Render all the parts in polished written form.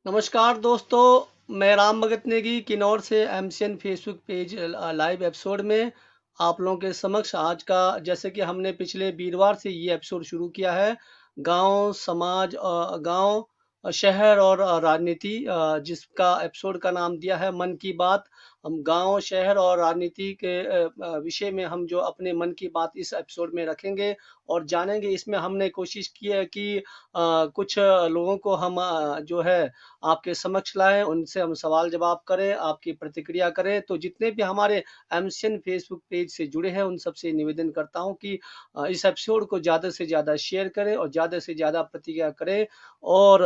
नमस्कार दोस्तों, मैं राम भगत नेगी किन्नौर से MCN Facebook page live episode में आप लोगों के समक्ष आज का, जैसे कि हमने पिछले वीरवार से ये एपिसोड शुरू किया है। गांव समाज, गांव, शहर और राजनीति, जिसका एपिसोड का नाम दिया है मन की बात। हम गांव, शहर और राजनीति के विषय में हम जो अपने मन की बात इस एपिसोड में रखेंगे और जानेंगे। इसमें हमने कोशिश की है कि कुछ लोगों को हम जो है आपके समक्ष लाएं, उनसे हम सवाल जवाब करें, आपकी प्रतिक्रिया करें। तो जितने भी हमारे एमसीएन फेसबुक पेज से जुड़े हैं उन सबसे निवेदन करता हूं कि इस एपिसोड को ज़्यादा से ज़्यादा शेयर करें और ज़्यादा से ज़्यादा प्रतिक्रिया करें। और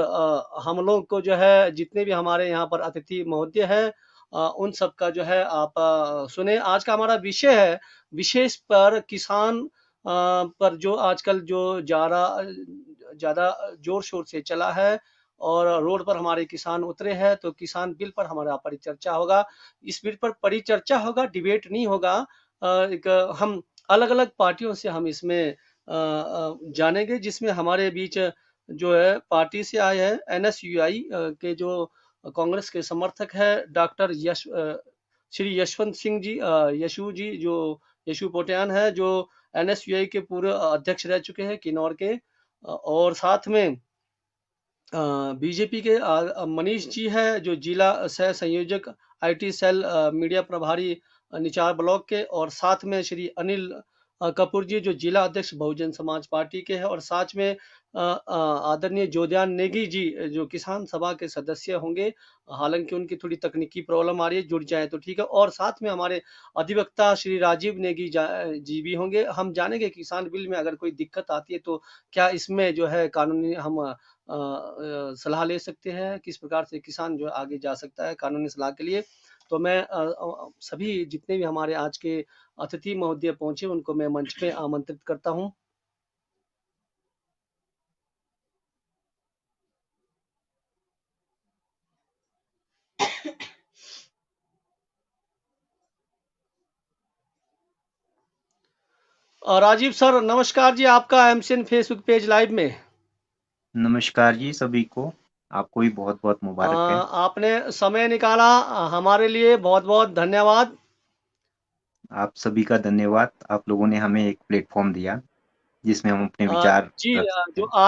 हम लोग को जो है, जितने भी हमारे यहाँ पर अतिथि महोदय हैं, उन सब का जो है आप सुने। आज का हमारा विषय है, विशेष पर किसान पर जो आजकल जो ज़्यादा जोर शोर से चला है और रोड पर हमारे किसान उतरे हैं, तो किसान बिल पर हमारा परिचर्चा होगा। इस बिल पर परिचर्चा होगा, डिबेट नहीं होगा। एक हम अलग अलग पार्टियों से हम इसमें जानेंगे, जिसमें हमारे बीच जो है पार्टी से आए हैं एनएसयूआई के जो कांग्रेस के समर्थक है, डॉक्टर श्री यशवंत सिंह जी, यशु जी, जो यशु पोटियान है, जो एनएसयूआई के पूर्व अध्यक्ष रह चुके हैं किन्नौर के। और साथ में बीजेपी के मनीष जी है, जो जिला सह संयोजक आईटी सेल मीडिया प्रभारी निचार ब्लॉक के। और साथ में श्री अनिल कपूर जी, जो जिला अध्यक्ष बहुजन समाज पार्टी के हैं। और साथ में आदरणीय जोध्यान नेगी जी, जो किसान सभा के सदस्य होंगे। हालांकि उनकी थोड़ी तकनीकी प्रॉब्लम आ रही है, जुड़ जाए तो ठीक है। और साथ में हमारे अधिवक्ता श्री राजीव नेगी जी भी होंगे। हम जानेंगे किसान बिल में अगर कोई दिक्कत आती है तो क्या इसमें जो है कानूनी हम सलाह ले सकते हैं, किस प्रकार से किसान जो आगे जा सकता है कानूनी सलाह के लिए। तो मैं सभी जितने भी हमारे आज के अतिथि महोदय पहुंचे उनको मैं मंच पे आमंत्रित करता हूं। राजीव सर नमस्कार जी, आपका एमसीएन फेसबुक पेज लाइव में। नमस्कार जी सभी को। आपको भी बहुत बहुत मुबारक है। आपने समय निकाला, हमारे लिए बहुत बहुत धन्यवाद। आप सभी का धन्यवाद। आप लोगों ने हमें एक प्लेटफॉर्म दिया जिसमें हम अपने अ, विचार जी, रख सकते जो हैं।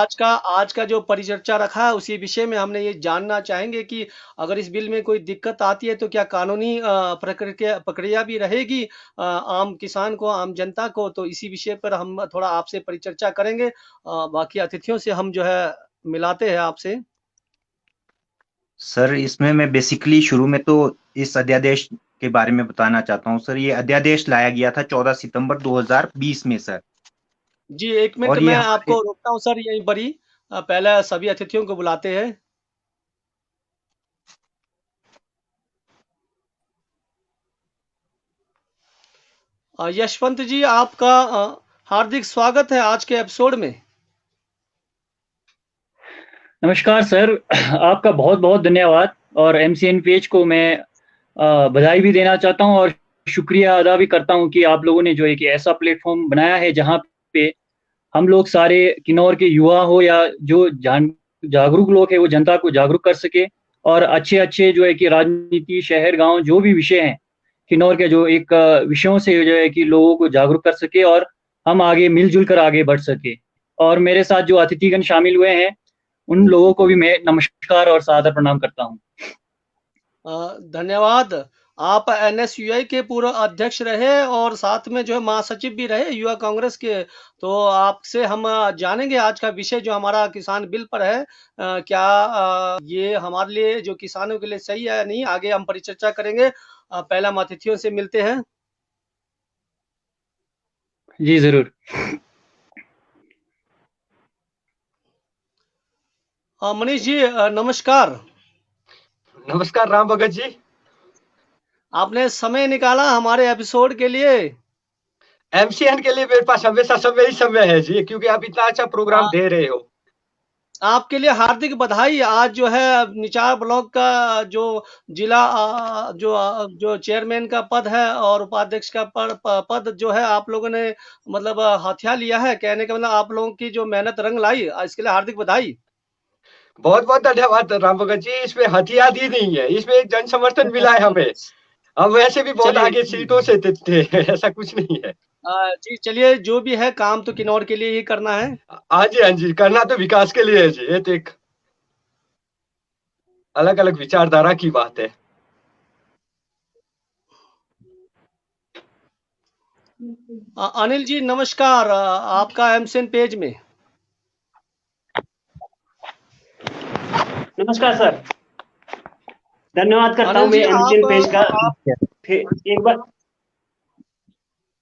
आज का जो परिचर्चा रखा है उसी विषय में हमने ये जानना चाहेंगे कि अगर इस बिल में कोई दिक्कत आती है तो क्या कानूनी प्रक्रिया प्रक्रिया भी रहेगी आम किसान को, आम जनता को। तो इसी विषय पर हम थोड़ा आपसे परिचर्चा करेंगे। बाकी अतिथियों से हम जो है मिलाते हैं आपसे। सर, इसमें मैं बेसिकली शुरू में तो इस अध्यादेश के बारे में बताना चाहता हूँ। सर, ये अध्यादेश लाया गया था 14 सितंबर 2020 में सर। जी, एक मिनट और ये मैं हमारे आपको रोकता हूँ सर, यहीं पर ही पहले सभी अतिथियों को बुलाते हैं। यशवंत जी, आपका हार्दिक स्वागत है आज के एपिसोड में। नमस्कार सर। आपका बहुत बहुत धन्यवाद। और एमसीएन पेज को मैं बधाई भी देना चाहता हूं और शुक्रिया अदा भी करता हूं कि आप लोगों ने जो एक ऐसा प्लेटफॉर्म बनाया है जहां पे हम लोग सारे किन्नौर के युवा हो या जो जागरूक लोग हैं वो जनता को जागरूक कर सके और अच्छे अच्छे जो है कि राजनीति, शहर, गांव, जो भी विषय हैं किन्नौर के, जो एक विषयों से जो है कि लोगों को जागरूक कर सके और हम आगे मिलजुल कर आगे बढ़ सके। और मेरे साथ जो अतिथिगण शामिल हुए हैं उन लोगों को भी मैं नमस्कार और सादर प्रणाम करता हूं। धन्यवाद। आप एनएसयूआई के पूर्व अध्यक्ष रहे और साथ में जो है महासचिव भी रहे युवा कांग्रेस के। तो आपसे हम जानेंगे आज का विषय जो हमारा किसान बिल पर है। क्या ये हमारे लिए, जो किसानों के लिए सही है या नहीं, आगे हम परिचर्चा करेंगे। पहले हम अतिथियों से मिलते हैं। जी जरूर। मनीष जी, नमस्कार। नमस्कार राम भगत जी। आपने समय निकाला हमारे एपिसोड के लिए। एमसीएन के लिए मेरे पास हमेशा समय ही समय है जी, क्योंकि आप इतना अच्छा प्रोग्राम दे रहे हो। आपके लिए हार्दिक बधाई। आज जो है निचार ब्लॉक का जो जिला जो चेयरमैन का पद है और उपाध्यक्ष का पद जो है आप लोगों ने मतलब हथिया लिया है। कहने का मतलब आप लोगों की जो मेहनत रंग लाई, इसके लिए हार्दिक बधाई। बहुत बहुत धन्यवाद राम भगत जी, इसमें हथियार ही नहीं है, इसमें एक जन समर्थन मिला है हमें। हम वैसे भी बहुत चलिए आगे सीटों से थे ऐसा कुछ नहीं है। जी चलिए, जो भी है काम तो किन्नौर के लिए ही करना है। हाँ जी, हाँ जी, करना तो विकास के लिए है जी, ये तो एक अलग अलग विचारधारा की बात है। अनिल जी नमस्कार, आपका एमसीएन पेज में। नमस्कार सर, धन्यवाद करता हूं अनिल मैं जी एमसीएन पेज का। फिर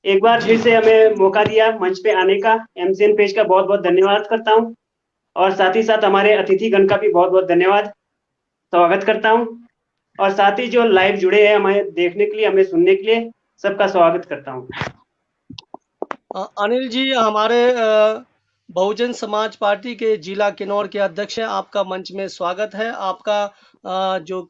एक बार फिर से हमें मौका दिया मंच पे आने का, एमसीएन पेज का बहुत बहुत धन्यवाद करता हूं, और साथ ही साथ हमारे अतिथिगण का भी बहुत बहुत धन्यवाद, स्वागत करता हूं, और साथ ही जो लाइव जुड़े हैं हमें देखने के लिए, हमें सुनने के लिए, सबका स्वागत करता हूं। अनिल जी हमारे बहुजन समाज पार्टी के जिला किन्नौर के अध्यक्ष हैं, आपका मंच में स्वागत है। आपका जो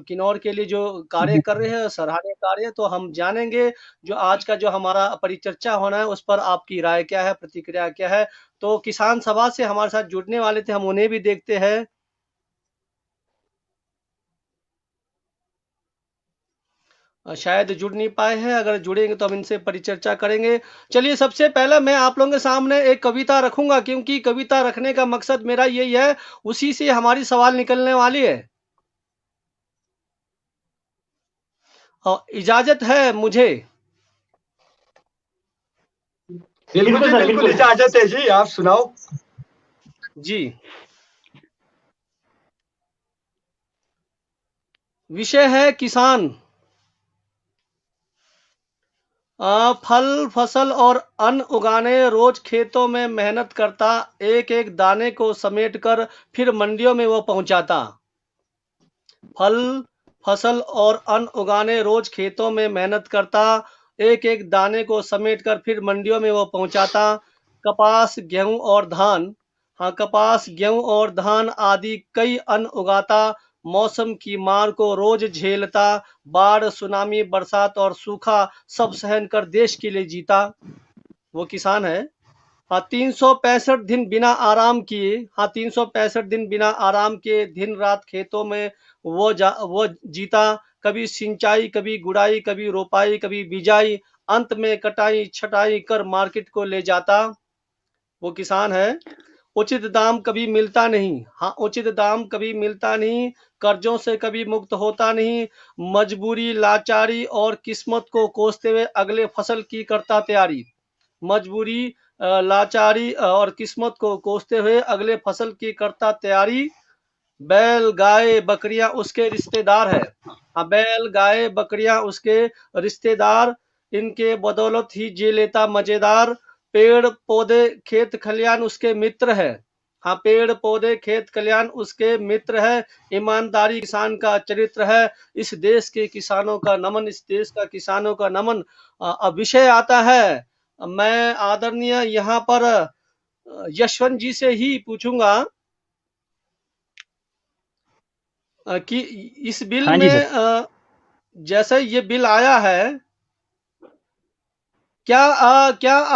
किन्नौर के लिए जो कार्य कर रहे हैं, सराहनीय कार्य, तो हम जानेंगे जो आज का जो हमारा परिचर्चा होना है उस पर आपकी राय क्या है, प्रतिक्रिया क्या है। तो किसान सभा से हमारे साथ जुड़ने वाले थे, हम उन्हें भी देखते हैं। शायद जुड़ नहीं पाए हैं, अगर जुड़ेंगे तो हम इनसे परिचर्चा करेंगे। चलिए सबसे पहले मैं आप लोगों के सामने एक कविता रखूंगा, क्योंकि कविता रखने का मकसद मेरा यही है, उसी से हमारी सवाल निकलने वाली है। और इजाजत है मुझे? बिल्कुल जी, सर, बिल्कुल इजाजत है जी, आप सुनाओ। जी। विषय है किसान। फल फसल और अन्न उगाने रोज खेतों में मेहनत करता, एक एक दाने को समेट कर फिर मंडियों में वो पहुंचाता। फल फसल और अन्न उगाने रोज खेतों में मेहनत करता, एक एक दाने को समेट कर फिर मंडियों में वो पहुंचाता। कपास गेहूं और धान, हाँ कपास गेहूं और धान आदि कई अन्न उगाता, मौसम की मार को रोज झेलता, बाढ़ सुनामी बरसात और सूखा सब सहन कर देश के लिए जीता। वो किसान है। हाँ 365 दिन बिना आराम किए, हाँ 365 दिन बिना आराम किए दिन रात खेतों में वो जीता। कभी सिंचाई कभी गुड़ाई कभी रोपाई कभी बिजाई, अंत में कटाई छटाई कर मार्केट को ले जाता। वो किसान है। उचित दाम कभी मिलता नहीं, हाँ उचित दाम कभी मिलता नहीं, कर्जों से कभी मुक्त होता नहीं, मजबूरी लाचारी और किस्मत को कोसते हुए अगले फसल की करता तैयारी। मजबूरी लाचारी और किस्मत को कोसते हुए अगले फसल की करता तैयारी। बैल गाय बकरियां उसके रिश्तेदार है, हाँ बैल गाय बकरियां उसके रिश्तेदार, इनके बदौलत ही जी लेता मजेदार। पेड़ पौधे खेत खलियान उसके मित्र है, हाँ पेड़ पौधे खेत खलियान उसके मित्र है, ईमानदारी किसान का चरित्र है। इस देश के किसानों का नमन, इस देश का किसानों का नमन। अब विषय आता है, मैं आदरणीय यहाँ पर यशवंत जी से ही पूछूंगा कि इस बिल हाँ जी सर। में जैसे ये बिल आया है, क्या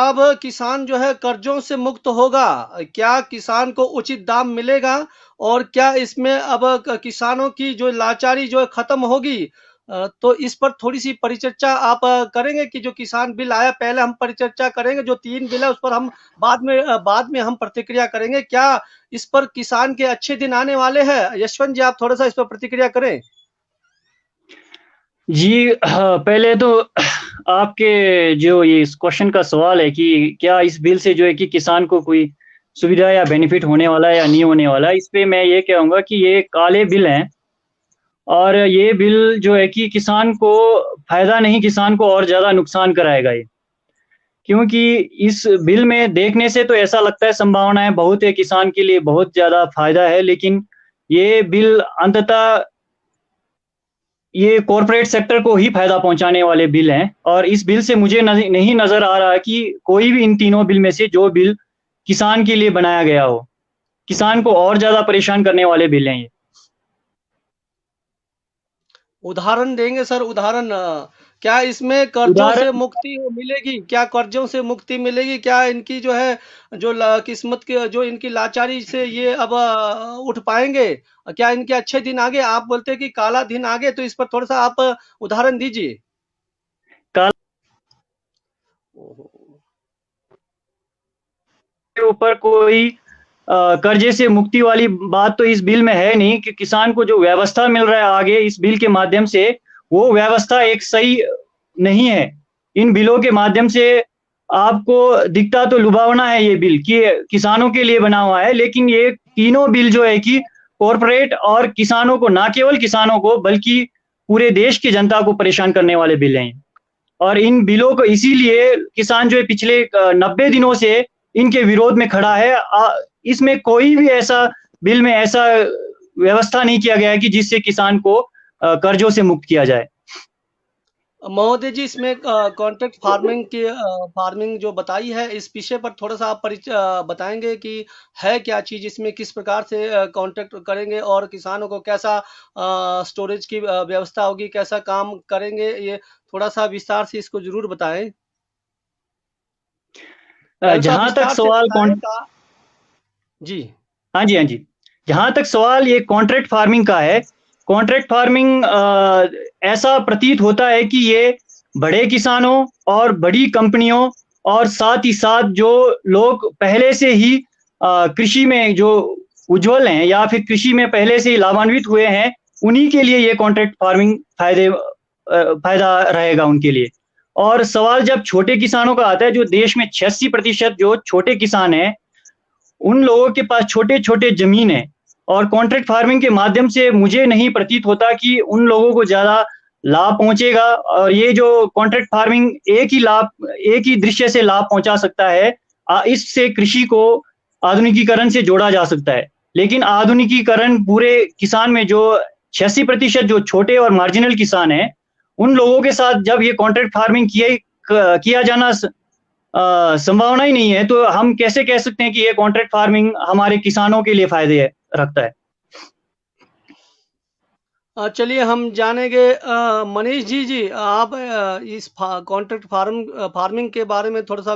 अब किसान जो है कर्जों से मुक्त होगा? क्या किसान को उचित दाम मिलेगा? और क्या इसमें अब किसानों की जो लाचारी जो है खत्म होगी? तो इस पर थोड़ी सी परिचर्चा आप करेंगे कि जो किसान बिल आया, पहले हम परिचर्चा करेंगे, जो 3 बिल है उस पर हम बाद में हम प्रतिक्रिया करेंगे। क्या इस पर किसान के अच्छे दिन आने वाले हैं? यशवंत जी आप थोड़ा सा इस पर प्रतिक्रिया करें। जी पहले तो आपके जो ये इस क्वेश्चन का सवाल है कि क्या इस बिल से जो है कि किसान को कोई सुविधा या बेनिफिट होने वाला है या नहीं होने वाला है, इस पे मैं ये कहूँगा कि ये काले बिल हैं, और ये बिल जो है कि किसान को फायदा नहीं, किसान को और ज्यादा नुकसान कराएगा ये। क्योंकि इस बिल में देखने से तो ऐसा लगता है संभावनाएं बहुत है, किसान के लिए बहुत ज्यादा फायदा है, लेकिन ये बिल अंततः ये कॉरपोरेट सेक्टर को ही फायदा पहुंचाने वाले बिल हैं। और इस बिल से मुझे नहीं नजर आ रहा कि कोई भी इन तीनों बिल में से जो बिल किसान के लिए बनाया गया हो, किसान को और ज्यादा परेशान करने वाले बिल हैं ये। उदाहरण देंगे सर, उदाहरण क्या इसमें कर्जों से उदाहरण मुक्ति मिलेगी? क्या कर्जों से मुक्ति मिलेगी? क्या इनकी जो है जो किस्मत के जो इनकी लाचारी से ये अब उठ पाएंगे? क्या इनके अच्छे दिन आगे? आप बोलते हैं कि काला दिन आगे, तो इस पर थोड़ा सा आप उदाहरण दीजिए। काल ओहो। के ऊपर कोई कर्जे से मुक्ति वाली बात तो इस बिल में है नहीं कि किसान को जो व्यवस्था मिल रहा है आगे इस बिल के माध्यम से, वो व्यवस्था एक सही नहीं है। इन बिलों के माध्यम से आपको दिखता तो लुभावना है ये बिल कि किसानों के लिए बना हुआ है, लेकिन ये तीनों बिल जो है कि कॉरपोरेट और किसानों को, ना केवल किसानों को बल्कि पूरे देश की जनता को परेशान करने वाले बिल हैं। और इन बिलों को इसीलिए किसान जो है पिछले 90 दिनों से इनके विरोध में खड़ा है। इसमें कोई भी ऐसा बिल में ऐसा व्यवस्था नहीं किया गया है कि जिससे किसान को कर्जों से मुक्त किया जाए। महोदय जी, इसमें कॉन्ट्रैक्ट फार्मिंग की फार्मिंग जो बताई है, इस विषय पर थोड़ा सा आप बताएंगे कि है क्या चीज, इसमें किस प्रकार से कॉन्ट्रैक्ट करेंगे और किसानों को कैसा स्टोरेज की व्यवस्था होगी, कैसा काम करेंगे, ये थोड़ा सा विस्तार से इसको जरूर बताएं। ऐसा जहां तक विस्तार से सवाल बताएं का। जी। हाँ जी, हाँ जी। जहां तक सवाल ये कॉन्ट्रैक्ट फार्मिंग का है, कॉन्ट्रैक्ट फार्मिंग ऐसा प्रतीत होता है कि ये बड़े किसानों और बड़ी कंपनियों और साथ ही साथ जो लोग पहले से ही कृषि में जो उज्जवल हैं या फिर कृषि में पहले से ही लाभान्वित हुए हैं, उन्हीं के लिए ये कॉन्ट्रैक्ट फार्मिंग फायदा रहेगा उनके लिए। और सवाल जब छोटे किसानों का आता है, जो देश में 86% जो छोटे किसान हैं, उन लोगों के पास छोटे छोटे जमीन है, और कॉन्ट्रैक्ट फार्मिंग के माध्यम से मुझे नहीं प्रतीत होता कि उन लोगों को ज्यादा लाभ पहुंचेगा। और ये जो कॉन्ट्रैक्ट फार्मिंग एक ही दृश्य से लाभ पहुंचा सकता है, इससे कृषि को आधुनिकीकरण से जोड़ा जा सकता है, लेकिन आधुनिकीकरण पूरे किसान में जो 86% जो छोटे और मार्जिनल किसान है, उन लोगों के साथ जब ये कॉन्ट्रैक्ट फार्मिंग किया जाना संभावना ही नहीं है, तो हम कैसे कह सकते हैं कि ये कॉन्ट्रैक्ट फार्मिंग हमारे किसानों के लिए फायदे रखता है। चलिए हम जानेंगे। मनीष जी, आप इस कॉन्ट्रैक्ट फार्मिंग के बारे में थोड़ा सा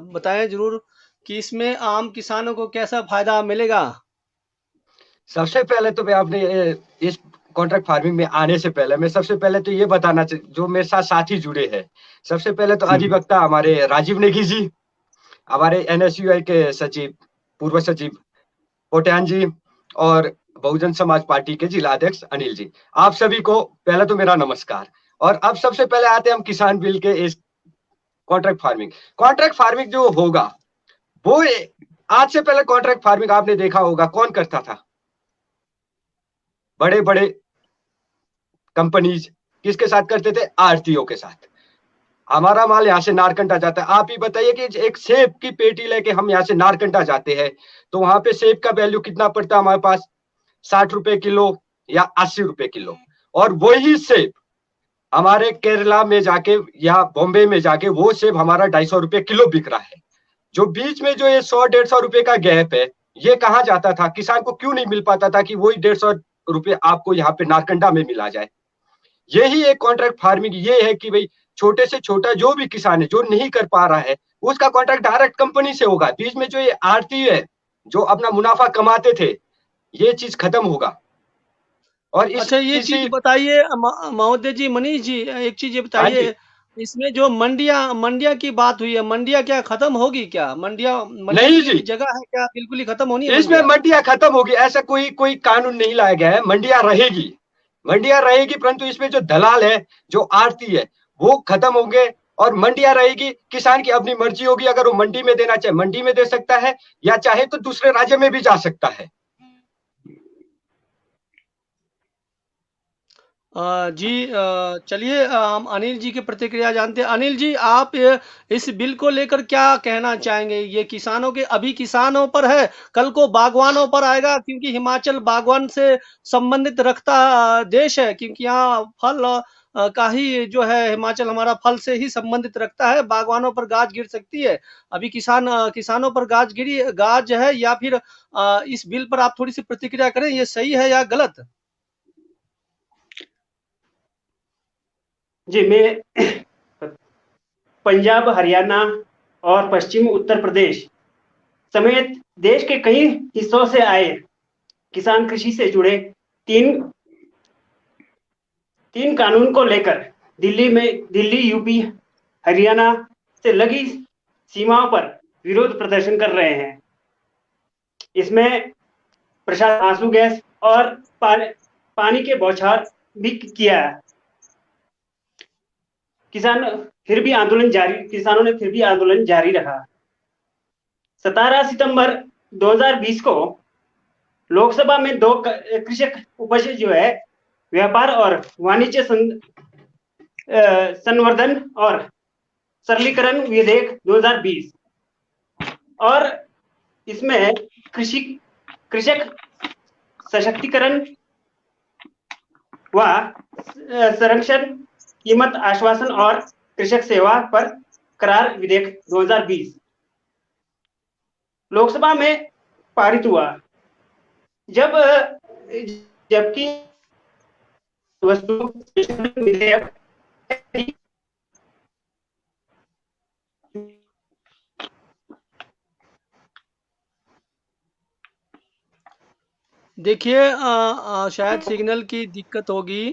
बताएं जरूर कि इसमें आम किसानों को कैसा फायदा मिलेगा। सबसे पहले तो मैं आपने इस कॉन्ट्रैक्ट फार्मिंग में आने से पहले मैं सबसे पहले तो ये बताना जो मेरे साथ साथी जुड़े हैं, सबसे पहले तो अधिवक्ता हमारे राजीव नेगी जी, हमारे NSUI के सचिव, पूर्व सचिव कोट्यान जी, और बहुजन समाज पार्टी के जिला अध्यक्ष अनिल जी, आप सभी को पहले तो मेरा नमस्कार। और अब सबसे पहले आते हम किसान बिल के इस कॉन्ट्रैक्ट फार्मिंग। कॉन्ट्रैक्ट फार्मिंग जो होगा वो आज से पहले कॉन्ट्रैक्ट फार्मिंग आपने देखा होगा कौन करता था? बड़े बड़े कंपनीज किसके साथ करते थे? आढ़तियों के साथ। हमारा माल यहाँ से नारकंडा जाता है, आप ही बताइए कि एक सेब की पेटी लेके हम यहाँ से नारकंडा जाते हैं तो वहां पे सेब का वैल्यू कितना पड़ता है हमारे पास? 60 रुपए किलो या 80 रुपए किलो। और वही सेब हमारे केरला में जाके या बॉम्बे में जाके वो सेब हमारा 250 रुपए किलो बिक रहा है। जो बीच में जो ये 100-150 रुपए का गैप है, ये कहाँ जाता था? किसान को क्यों नहीं मिल पाता था कि वही 150 रुपए आपको यहाँ पे नारकंडा में मिला जाए? यही एक कॉन्ट्रैक्ट फार्मिंग ये है कि भाई छोटे से छोटा जो भी किसान है जो नहीं कर पा रहा है, उसका कॉन्ट्रैक्ट डायरेक्ट कंपनी से होगा। बीच में जो ये आढ़ती है जो अपना मुनाफा कमाते थे, ये चीज खत्म होगा। और इस अच्छा, ये चीज बताइए महोदय जी, मनीष जी, एक चीज ये बताइए, इसमें जो मंडिया की बात हुई है, मंडिया क्या खत्म होगी क्या? मंडिया नहीं जी, जगह है क्या? बिल्कुल ही खत्म होनी है इसमें मंडियां खत्म होगी ऐसा कोई कानून नहीं लाया गया है। मंडियां रहेगी, परंतु इसमें जो दलाल है, जो आढ़ती है, वो खत्म होंगे और मंडियां रहेगी। किसान की अपनी मर्जी होगी, अगर वो मंडी में देना चाहे मंडी में दे सकता है, या चाहे तो दूसरे राज्य में भी जा सकता है। जी, चलिए हम अनिल जी की प्रतिक्रिया जानते हैं। अनिल जी, आप इस बिल को लेकर क्या कहना चाहेंगे? ये किसानों के, अभी किसानों पर है, कल को बागवानों पर आएगा, क्योंकि हिमाचल बागवान से संबंधित रखता देश है, क्योंकि यहाँ फल का ही जो है, हिमाचल हमारा फल से ही संबंधित रखता है। बागवानों पर गाज गिर सकती है। अभी किसानों पर गाज है, या फिर इस बिल पर आप थोड़ी सी प्रतिक्रिया करें, ये सही है या गलत? जी, मैं पंजाब, हरियाणा और पश्चिम उत्तर प्रदेश समेत देश के कई हिस्सों से आए किसान कृषि से जुड़े तीन कानून को लेकर दिल्ली, यूपी, हरियाणा से लगी सीमाओं पर विरोध प्रदर्शन कर रहे हैं। इसमें प्रशासन आंसू गैस और पानी के बौछार भी किया है। किसानों ने फिर भी आंदोलन जारी रखा। 17 सितंबर 2020 को लोकसभा में दो कृषक उपज जो है व्यापार और वाणिज्य संवर्धन और सरलीकरण विधेयक 2020 और इसमें कृषक सशक्तिकरण व संरक्षण, कीमत आश्वासन और कृषक सेवा पर करार विधेयक 2020 लोकसभा में पारित हुआ। जबकि वस्तु विधेयक देखिए शायद सिग्नल की दिक्कत होगी।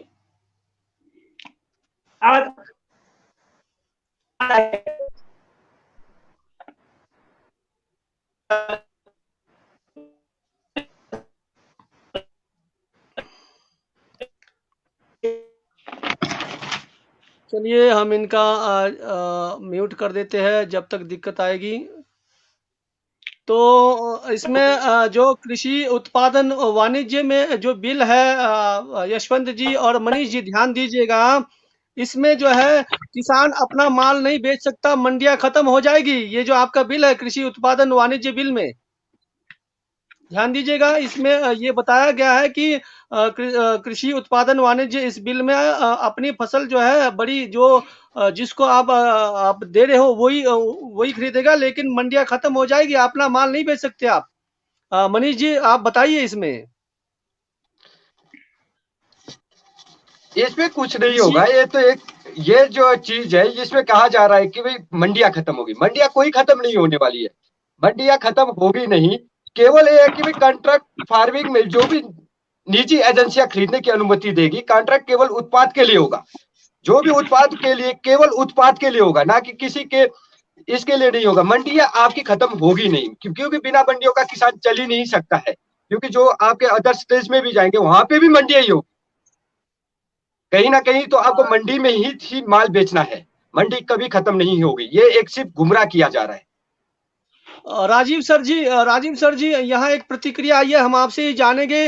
चलिए हम इनका म्यूट कर देते हैं जब तक दिक्कत आएगी। तो इसमें जो कृषि उत्पादन वाणिज्य में जो बिल है, यशवंत जी और मनीष जी ध्यान दीजिएगा, इसमें जो है किसान अपना माल नहीं बेच सकता, मंडियां खत्म हो जाएगी। ये जो आपका बिल है कृषि उत्पादन वाणिज्य बिल में ध्यान दीजिएगा, इसमें ये बताया गया है कि कृषि उत्पादन वाणिज्य इस बिल में अपनी फसल जो है बड़ी जो जिसको आप दे रहे हो वही खरीदेगा, लेकिन मंडियां खत्म हो जाएगी, अपना माल नहीं बेच सकते आप। मनीष जी आप बताइए इसमें। इसमें कुछ नहीं होगा। ये जो चीज है जिसमें कहा जा रहा है कि भाई मंडियां खत्म होगी, मंडियां कोई खत्म नहीं होने वाली है, मंडियां खत्म होगी नहीं। केवल ये है कि भाई कॉन्ट्रैक्ट फार्मिंग में जो भी निजी एजेंसियां खरीदने की अनुमति देगी, कॉन्ट्रैक्ट केवल उत्पाद के लिए होगा। जो भी उत्पाद के लिए, केवल उत्पाद के लिए होगा, ना कि किसी के इसके लिए नहीं होगा। मंडियां आपकी खत्म होगी नहीं, क्योंकि बिना मंडियों का किसान चल ही नहीं सकता है। क्योंकि जो आपके अदर स्टेट में भी जाएंगे वहां पे भी मंडियां ही होगी। कहीं ना कहीं तो आपको मंडी में ही माल बेचना है, मंडी कभी खत्म नहीं होगी। ये एक सिर्फ गुमराह किया जा रहा है। राजीव सर जी यहाँ एक प्रतिक्रिया आई है, हम आपसे ही जानेंगे।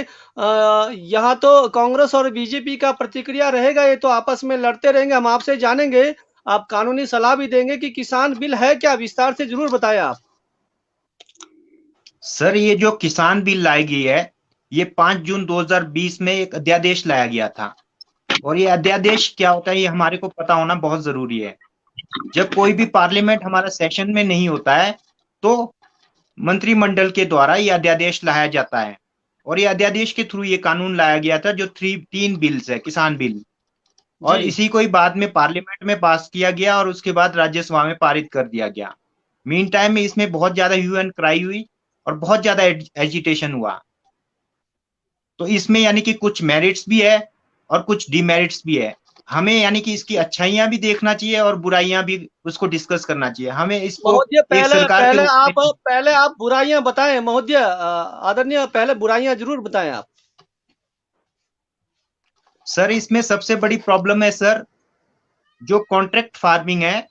यहाँ तो कांग्रेस और बीजेपी का प्रतिक्रिया रहेगा, ये तो आपस में लड़ते रहेंगे, हम आपसे जानेंगे। आप कानूनी सलाह भी देंगे कि किसान बिल है क्या, विस्तार से जरूर बताएं आप। सर ये जो किसान बिल लाई गई है, ये 5 जून 2020 में एक अध्यादेश लाया गया था। और ये अध्यादेश क्या होता है ये हमारे को पता होना बहुत जरूरी है। जब कोई भी पार्लियामेंट हमारा सेशन में नहीं होता है तो मंत्रिमंडल के द्वारा ये अध्यादेश लाया जाता है। और ये अध्यादेश के थ्रू ये कानून लाया गया था जो 3 बिल्स है, किसान बिल। और इसी को ही बाद में पार्लियामेंट में पास किया गया और उसके बाद राज्यसभा में पारित कर दिया गया। मीन टाइम में इसमें बहुत ज्यादा ह्यू एंड क्राई हुई और बहुत ज्यादा एजिटेशन हुआ। तो इसमें यानी कि कुछ मेरिट्स भी है और कुछ डिमेरिट्स भी है। हमें यानी कि इसकी अच्छाइयां भी देखना चाहिए और बुराइयां भी उसको डिस्कस करना चाहिए। हमें इसको महोदय पहले आप बुराइयां बताएं महोदय, आदरणीय, पहले बुराइयां जरूर बताएं आप। सर इसमें सबसे बड़ी प्रॉब्लम है सर, जो कॉन्ट्रैक्ट फार्मिंग है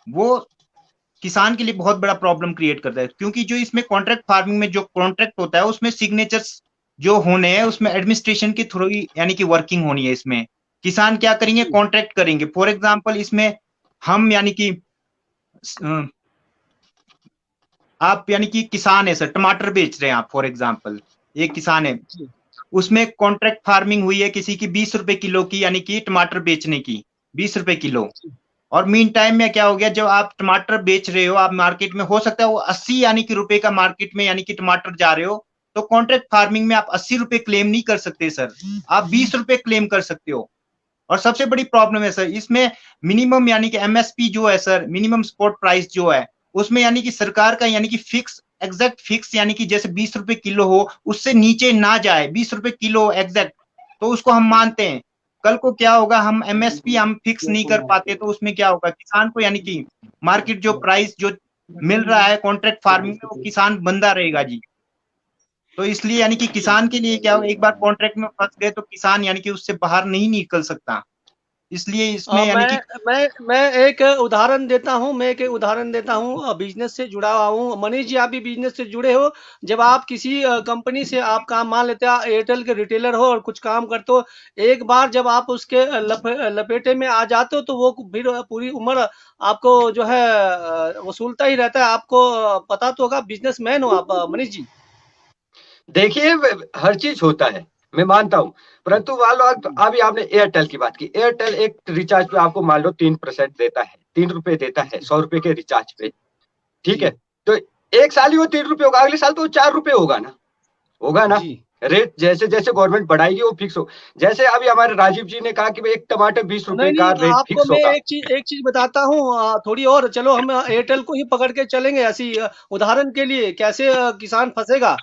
वो किसान के लिए बहुत बड़ा प्रॉब्लम क्रिएट करता है। क्योंकि जो इसमें कॉन्ट्रैक्ट फार्मिंग में जो कॉन्ट्रैक्ट होता है उसमें सिग्नेचर्स जो होने हैं उसमें एडमिनिस्ट्रेशन के थ्रू यानी कि वर्किंग होनी है। इसमें किसान क्या करेंगे, कॉन्ट्रैक्ट करेंगे। फॉर एग्जांपल इसमें हम यानी कि आप यानी कि किसान है सर, टमाटर बेच रहे हैं आप, फॉर एग्जांपल एक किसान है, उसमें कॉन्ट्रैक्ट फार्मिंग हुई है किसी की 20 रुपए किलो की, यानी कि टमाटर बेचने की 20 रुपए किलो। और मीन टाइम में क्या हो गया, जब आप टमाटर बेच रहे हो आप मार्केट में, हो सकता है वो 80 यानी कि रुपए का मार्केट में यानी कि टमाटर जा रहे हो, तो कॉन्ट्रैक्ट फार्मिंग में आप 80 रुपए क्लेम नहीं कर सकते सर, आप 20 रुपए क्लेम कर सकते हो। और सबसे बड़ी प्रॉब्लम है सर इसमें मिनिमम यानी कि एमएसपी जो है सर, मिनिमम सपोर्ट प्राइस जो है, उसमें यानी कि सरकार का यानी कि फिक्स, एग्जैक्ट फिक्स यानी कि जैसे 20 रुपए किलो हो, उससे नीचे ना जाए, 20 रुपए किलो एग्जैक्ट, तो उसको हम मानते हैं। कल को क्या होगा, हम एमएसपी हम फिक्स नहीं कर पाते तो उसमें क्या होगा, किसान को यानी कि मार्केट जो प्राइस जो मिल रहा है कॉन्ट्रैक्ट फार्मिंग में, वो किसान बंदा रहेगा जी। तो इसलिए यानी कि किसान के लिए क्या हो, एक बार कॉन्ट्रैक्ट में फंस गए तो किसान यानी कि उससे बाहर नहीं निकल सकता। इसलिए इसमें यानी कि मैं एक उदाहरण देता हूँ, बिजनेस से जुड़ा हुआ हूँ। मनीष जी, आप भी बिजनेस से जुड़े हो। जब आप किसी कंपनी से आप काम मान लेते हो, एयरटेल के रिटेलर हो और कुछ काम करते हो, एक बार जब आप उसके लपेटे में आ जाते हो तो वो फिर पूरी उम्र आपको जो है वसूलता ही रहता है। आपको पता तो होगा, बिजनेसमैन हो आप मनीष जी। देखिए, हर चीज होता है, मैं मानता हूं, परंतु मान लो अभी आपने एयरटेल की बात की। एयरटेल एक रिचार्ज पे आपको मान लो 3% देता है, 3 रुपए देता है 100 रुपए के रिचार्ज पे, ठीक है। तो एक साल ही वो 3 रुपए होगा, अगले साल तो 4 रुपए होगा ना। रेट जैसे जैसे गवर्नमेंट बढ़ाएगी वो फिक्स हो। जैसे अभी हमारे राजीव जी ने कहा कि भाई एक टमाटर 20 रुपए का रेट आपको फिक्स मैं होगा। एक चीज बताता हूँ थोड़ी और। चलो हम एयरटेल को ही पकड़ के चलेंगे ऐसी उदाहरण के लिए, कैसे किसान फंसेगा।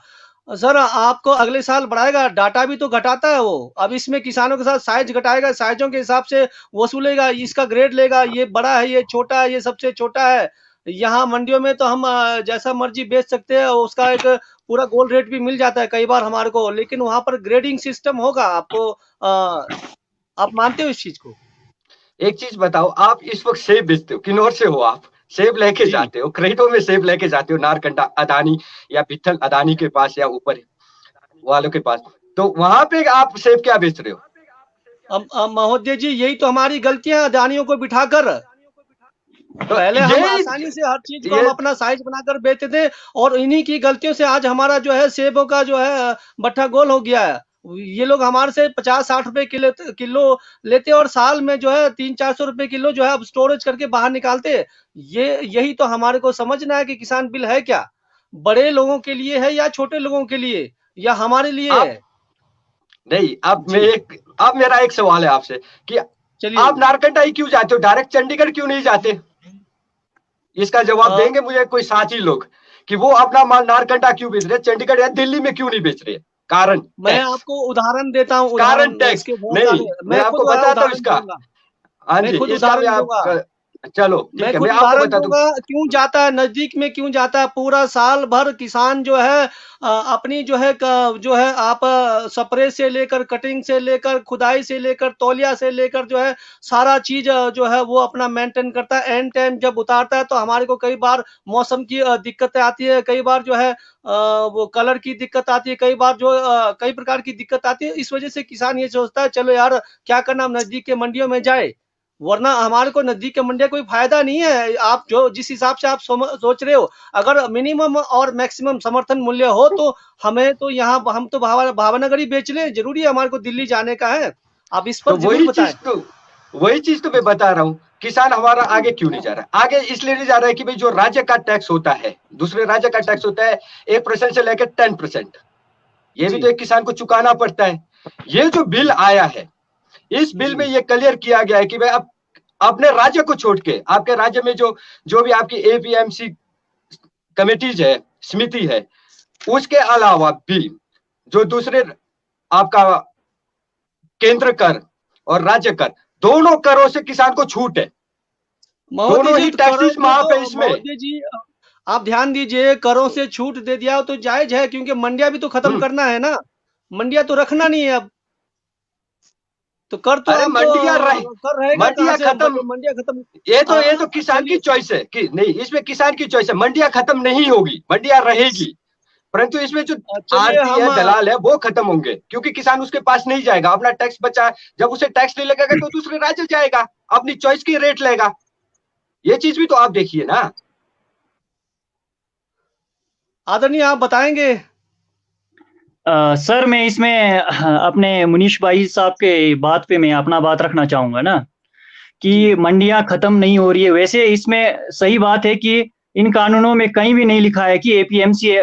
सर, आपको अगले साल बढ़ाएगा, डाटा भी तो घटाता है वो। अब इसमें किसानों के साथ साइज घटाएगा, साइजों के हिसाब से वसूलेगा, इसका ग्रेड लेगा, ये बड़ा है, ये छोटा है, ये सबसे छोटा है। यहाँ मंडियों में तो हम जैसा मर्जी बेच सकते हैं, उसका एक पूरा गोल्ड रेट भी मिल जाता है कई बार हमारे को, लेकिन वहां पर ग्रेडिंग सिस्टम होगा। आपको आप मानते हो इस चीज को? एक चीज बताओ, आप इस वक्त सेब बेचते हो, किन्नौर से हो आप, सेब लेके जाते हो, क्रेटों में सेब लेके जाते हो नारकंडा अदानी या विठल अदानी के पास या ऊपर वालों के पास, तो वहां पे आप सेब क्या बेच रहे हो? अब महोदय जी, यही तो हमारी गलतियां, अदानियों को बिठाकर। तो पहले हम आसानी से हर चीज को हम अपना साइज बनाकर बेचते थे, और इन्हीं की गलतियों से आज हमारा जो है सेबों का जो है बट्टा गोल हो गया है। ये लोग हमारे से 50-60 रुपए किलो लेते, और साल में जो है 300-400 रुपए किलो जो है अब स्टोरेज करके बाहर निकालते। यही तो हमारे को समझना है कि किसान बिल है क्या, बड़े लोगों के लिए है या छोटे लोगों के लिए या हमारे लिए है? नहीं, अब मेरा एक सवाल है आपसे कि आप नारकंडा ही क्यों जाते हो, डायरेक्ट चंडीगढ़ क्यों नहीं जाते? इसका जवाब देंगे मुझे कोई साथी लोग कि वो अपना माल नारकंडा क्यों बेच रहे, चंडीगढ़ या दिल्ली में क्यों नहीं बेच रहे? कारण मैं आपको उदाहरण देता हूँ, कारण टैक्स नहीं, मैं आपको बताता हूँ इसका। हाँ जी, इसका भी आप चलो ठीक है, मैं आपको बता दूंगा क्यों जाता है, नजदीक में क्यों जाता है। पूरा साल भर किसान जो है अपनी जो है आप स्प्रे से लेकर, कटिंग से लेकर, खुदाई से लेकर, तौलिया से लेकर जो है सारा चीज जो है वो अपना मेंटेन करता है। एंड टाइम जब उतारता है तो हमारे को कई बार मौसम की दिक्कतें आती है, कई बार जो है वो कलर की दिक्कत आती है, कई बार जो कई प्रकार की दिक्कत आती है। इस वजह से किसान ये सोचता है चलो यार क्या करना, हम नजदीक के मंडियों में जाए, वरना हमारे को नजदीक के मंडिया कोई फायदा नहीं है। आप जो जिस हिसाब से आप सोच रहे हो, अगर मिनिमम और मैक्सिमम समर्थन मूल्य हो तो हमें तो यहाँ हम तो भावनगर ही बेच लें, जरूरी है हमारे को दिल्ली जाने का है? आप इस पर तो वही चीज तो मैं बता रहा हूँ, किसान हमारा आगे क्यों नहीं जा रहा है? आगे इसलिए नहीं जा रहा है कि भाई जो राज्य का टैक्स होता है, दूसरे राज्य का टैक्स होता है 1% से लेकर 10%, ये भी तो एक किसान को चुकाना पड़ता है। ये जो बिल आया है, इस बिल में ये क्लियर किया गया है कि भाई अब अपने राज्य को छोड़ के आपके राज्य में जो भी आपकी एपीएमसी कमेटीज है, समिति है, उसके अलावा भी जो दूसरे आपका केंद्र कर और राज्य कर, दोनों करों से किसान को छूट है। दोनों ही टैक्सेस माफ है इसमें। जी आप ध्यान दीजिए, करों से छूट दे दिया तो जायज है, क्योंकि मंडिया भी तो खत्म करना है ना, मंडिया तो रखना नहीं है अब। तो कर तो आप मंडिया खत्म, ये तो किसान की चॉइस है कि नहीं, इसमें किसान की चॉइस है। मंडिया खत्म नहीं होगी, मंडिया रहेगी, परंतु इसमें जो आरती है, दलाल है, वो खत्म होंगे, क्योंकि किसान उसके पास नहीं जाएगा। अपना टैक्स बचा, जब उसे टैक्स नहीं लगेगा तो दूसरे राज्य जाएगा, अपनी चॉइस की रेट लेगा। ये चीज भी तो आप देखिए ना। आदरणीय, आप बताएंगे? सर, मैं इसमें अपने मुनीश भाई साहब के बात पे मैं अपना बात रखना चाहूंगा ना, कि मंडियां खत्म नहीं हो रही है। वैसे इसमें सही बात है कि इन कानूनों में कहीं भी नहीं लिखा है कि एपीएमसी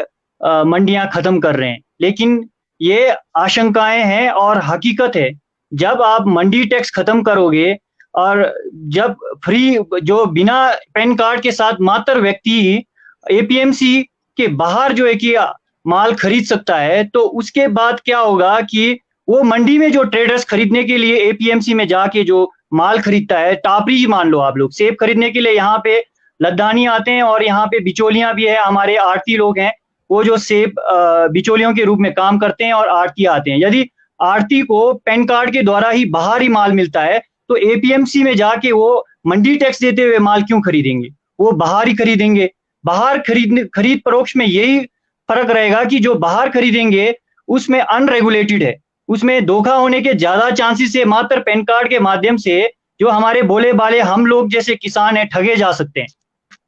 मंडियां खत्म कर रहे हैं, लेकिन ये आशंकाएं हैं और हकीकत है जब आप मंडी टैक्स खत्म करोगे और जब फ्री जो बिना पैन कार्ड के साथ मात्र व्यक्ति एपीएमसी के बाहर जो है कि माल खरीद सकता है, तो उसके बाद क्या होगा कि वो मंडी में जो ट्रेडर्स खरीदने के लिए एपीएमसी में जाके जो माल खरीदता है, टापरी ही मान लो आप लोग, सेब खरीदने के लिए यहाँ पे लद्दानी आते हैं और यहाँ पे बिचौलियां भी है, हमारे आड़ती लोग हैं, वो जो सेब बिचौलियों के रूप में काम करते हैं और आड़ती आते हैं। यदि आड़ती को पैन कार्ड के द्वारा ही बाहर ही माल मिलता है, तो एपीएमसी में जाके वो मंडी टैक्स देते हुए माल क्यों खरीदेंगे? वो बाहर ही खरीदेंगे। बाहर खरीद परोक्ष में यही फर्क रहेगा कि जो बाहर खरीदेंगे उसमें अनरेगुलेटेड है, उसमें धोखा होने के ज्यादा चांसेस है। मात्र पैन कार्ड के माध्यम से जो हमारे बोले बाले हम लोग जैसे किसान हैं ठगे जा सकते हैं।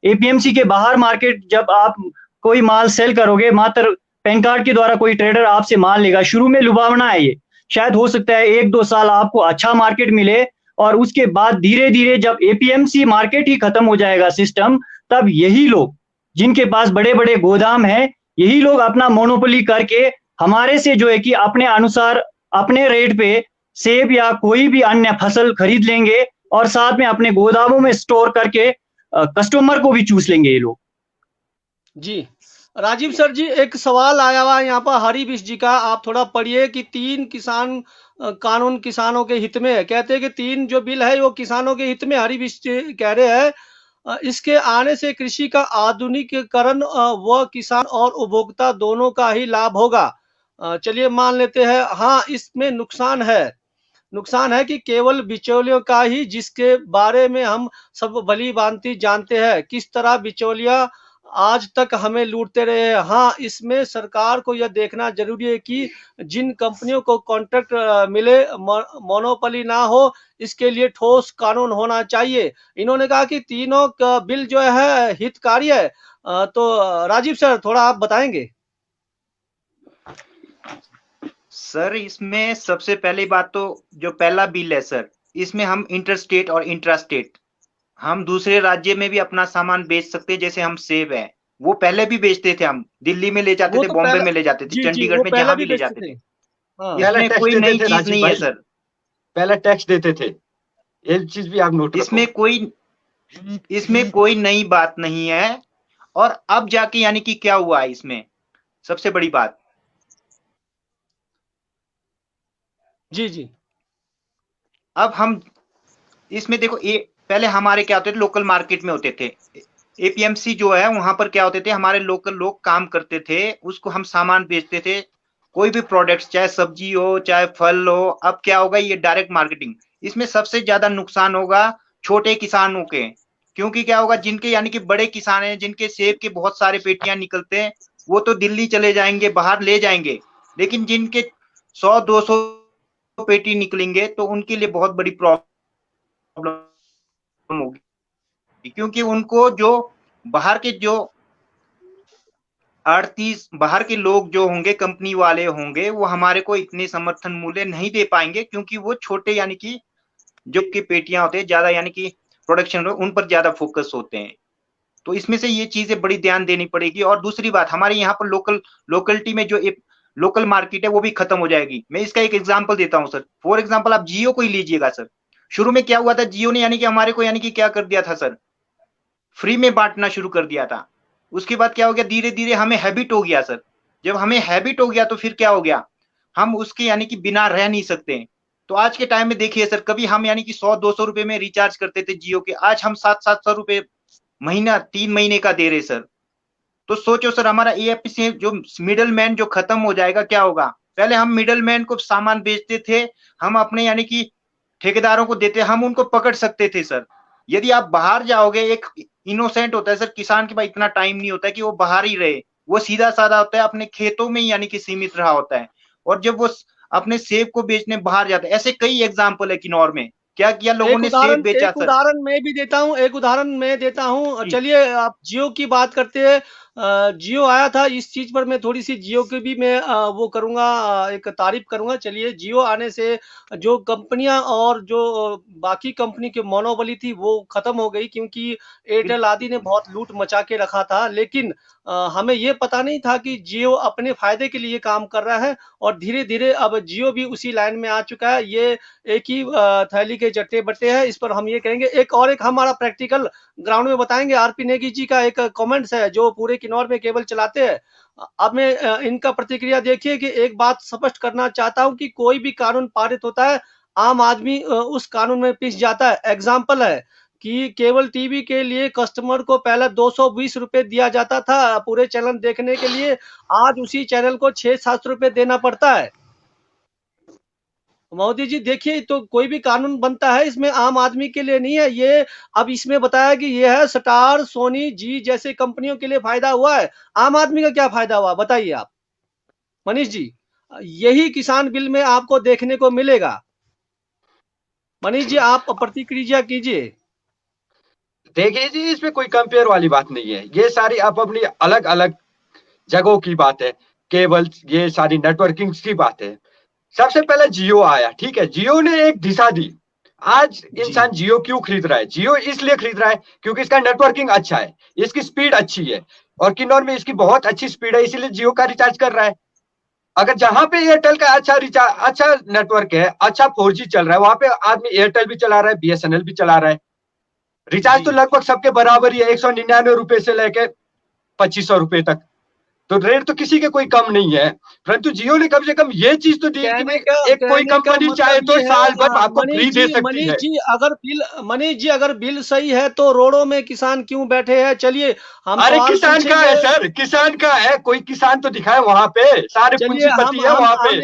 एपीएमसी के बाहर मार्केट जब आप कोई माल सेल करोगे, मात्र पैन कार्ड के द्वारा कोई ट्रेडर आपसे माल लेगा, शुरू में लुभावना है, ये शायद हो सकता है 1-2 साल आपको अच्छा मार्केट मिले और उसके बाद धीरे धीरे जब एपीएमसी मार्केट ही खत्म हो जाएगा सिस्टम, तब यही लोग जिनके पास बड़े बड़े गोदाम हैं, यही लोग अपना मोनोपोली करके हमारे से जो है कि अपने अनुसार अपने रेट पे सेब या कोई भी अन्य फसल खरीद लेंगे और साथ में अपने गोदामों में स्टोर करके कस्टमर को भी चूस लेंगे ये लोग। जी राजीव सर जी, एक सवाल आया हुआ है यहाँ पर हरिबिश जी का, आप थोड़ा पढ़िए कि 3 किसान कानून किसानों के हित में है। कहते हैं कि 3 जो बिल है वो किसानों के हित में, हरिबिश जी कह रहे हैं इसके आने से कृषि का आधुनिकीकरण व किसान और उपभोक्ता दोनों का ही लाभ होगा। चलिए मान लेते हैं, हाँ इसमें नुकसान है कि केवल बिचौलियों का ही, जिसके बारे में हम सब भली भांति जानते हैं किस तरह बिचौलिया आज तक हमें लूटते रहे हैं। हाँ, इसमें सरकार को यह देखना जरूरी है कि जिन कंपनियों को कॉन्ट्रैक्ट मिले मोनोपोली ना हो, इसके लिए ठोस कानून होना चाहिए। इन्होंने कहा कि तीनों का बिल जो है हितकारी है। तो राजीव सर थोड़ा आप बताएंगे। सर इसमें सबसे पहली बात तो जो पहला बिल है सर, इसमें हम इंटरस्टेट और इंट्रास्टेट हम दूसरे राज्य में भी अपना सामान बेच सकते हैं। जैसे हम सेब है, वो पहले भी बेचते थे, हम दिल्ली में ले जाते थे, बॉम्बे में ले जाते थे, चंडीगढ़ में जहां भी ले जाते थे। इसमें कोई नई चीज नहीं है सर, पहले टैक्स देते थे, ये चीज भी आप नोट रखो। इसमें कोई नई बात नहीं है। और अब जाके यानी कि क्या हुआ है इसमें सबसे बड़ी बात, जी अब हम इसमें देखो, पहले हमारे क्या होते थे, लोकल मार्केट में होते थे एपीएमसी जो है, वहां पर क्या होते थे, हमारे लोकल लोग काम करते थे, उसको हम सामान बेचते थे, कोई भी प्रोडक्ट्स, चाहे सब्जी हो चाहे फल हो। अब क्या होगा, ये डायरेक्ट मार्केटिंग, इसमें सबसे ज्यादा नुकसान होगा छोटे किसानों के, क्योंकि क्या होगा, जिनके यानी कि बड़े किसान हैं, जिनके सेब के बहुत सारे पेटियां निकलते हैं, वो तो दिल्ली चले जाएंगे, बाहर ले जाएंगे, लेकिन जिनके 100-200 पेटी निकलेंगे तो उनके लिए बहुत बड़ी प्रॉब्लम होगी, क्योंकि उनको जो बाहर के जो आड़ती, बाहर के लोग जो होंगे, कंपनी वाले होंगे, वो हमारे को इतने समर्थन मूल्य नहीं दे पाएंगे, क्योंकि वो छोटे यानी कि जो की पेटियां होते हैं, ज्यादा यानी कि प्रोडक्शन उन पर ज्यादा फोकस होते हैं। तो इसमें से ये चीजें बड़ी ध्यान देनी पड़ेगी। और दूसरी बात, हमारे यहाँ पर लोकलिटी में जो एक लोकल मार्केट है वो भी खत्म हो जाएगी। मैं इसका एक एग्जांपल देता हूँ सर। फॉर एग्जांपल आप जियो को ही लीजिएगा सर। शुरू में क्या हुआ था, जियो ने यानी कि हमारे को यानी कि क्या कर दिया था सर, फ्री में बांटना शुरू कर दिया था। उसके बाद क्या हो गया, धीरे धीरे हमें हैबिट हो गया सर। जब हमें हैबिट हो गया तो फिर क्या हो गया, हम उसके यानी कि बिना रह नहीं सकते। तो आज के टाइम में देखिए सर, कभी हम यानी कि 100-200 रुपए में रिचार्ज करते थे जियो के, आज हम 700-700 रुपए महीना 3 महीने का दे रहे सर। तो सोचो सर, हमारा एपीएमसी जो मिडल मैन जो खत्म हो जाएगा, क्या होगा। पहले हम मिडल मैन को सामान बेचते थे, हम अपने यानी कि ठेकेदारों को देते, हम उनको पकड़ सकते थे सर। यदि आप बाहर जाओगे, एक इनोसेंट होता है सर, किसान के पास इतना टाइम नहीं होता है कि वो बाहर ही रहे, वो सीधा साधा होता है, अपने खेतों में यानी कि सीमित रहा होता है। और जब वो अपने सेब को बेचने बाहर जाता है, ऐसे कई एग्जाम्पल है किन्नौर में, क्या किया लोगों ने, सेब बेचा सर। एक उदाहरण मैं देता हूं। चलिए आप जियो की बात करते हैं, जियो आया था, इस चीज पर मैं थोड़ी सी जियो की भी मैं वो करूंगा, एक तारीफ करूंगा। चलिए, जियो आने से जो कंपनियां और जो बाकी कंपनी की मोनोपोली थी वो खत्म हो गई, क्योंकि एयरटेल आदि ने बहुत लूट मचा के रखा था। लेकिन हमें ये पता नहीं था कि जियो अपने फायदे के लिए काम कर रहा है, और धीरे धीरे अब जियो भी उसी लाइन में आ चुका है। ये एक ही थैली के चट्टे बट्टे हैं, इस पर हम ये कहेंगे। एक हमारा प्रैक्टिकल ग्राउंड में बताएंगे। आरपी नेगी जी का एक कमेंट्स है, जो पूरे किन्नौर में केबल चलाते हैं। अब मैं इनका प्रतिक्रिया देखिए कि एक बात स्पष्ट करना चाहता हूं कि कोई भी कानून पारित होता है, आम आदमी उस कानून में पिस जाता है। एग्जाम्पल है कि केबल टीवी के लिए कस्टमर को पहले 220 रुपए दिया जाता था पूरे चैनल देखने के लिए, आज उसी चैनल को 600-700 रुपए देना पड़ता है। मोदी जी देखिए, तो कोई भी कानून बनता है इसमें आम आदमी के लिए नहीं है ये। अब इसमें बताया कि ये है स्टार, सोनी, जी जैसे कंपनियों के लिए फायदा हुआ है, आम आदमी का क्या फायदा हुआ बताइए आप मनीष जी। यही किसान बिल में आपको देखने को मिलेगा। मनीष जी, आप प्रतिक्रिया कीजिए। देखिए जी, इसमें कोई कंपेयर वाली बात नहीं है। ये सारी आप अपनी अलग अलग जगहों की बात है, केबल, ये सारी नेटवर्किंग की बात है। सबसे पहले जियो आया, ठीक है, जियो ने एक दिशा दी। आज इंसान जियो क्यों खरीद रहा है? जियो इसलिए खरीद रहा है क्योंकि इसका नेटवर्किंग अच्छा है, इसकी स्पीड अच्छी है, और किन्नौर में इसकी बहुत अच्छी स्पीड है, इसीलिए जियो का रिचार्ज कर रहा है। अगर जहां पे एयरटेल का अच्छा नेटवर्क है, अच्छा 4G चल रहा है, वहां पे आदमी एयरटेल भी चला रहा है, बीएसएनएल भी चला रहा है। रिचार्ज तो लगभग सबके बराबर ही है, 199 रुपए से लेकर 2500 रुपए तक। तो रेट तो किसी के कोई कम नहीं है, परंतु जियो ने कम से कम ये चीज तो दी कि भाई एक कोई कंपनी चाहे तो साल भर आपको फ्री दे सकती है। मनीष जी, अगर बिल सही है तो रोडों में किसान क्यों बैठे हैं? चलिए, हम अरे किसान का है सर, किसान का है, कोई किसान तो दिखाए वहां पे, सारे पूंजीपति है वहां पे।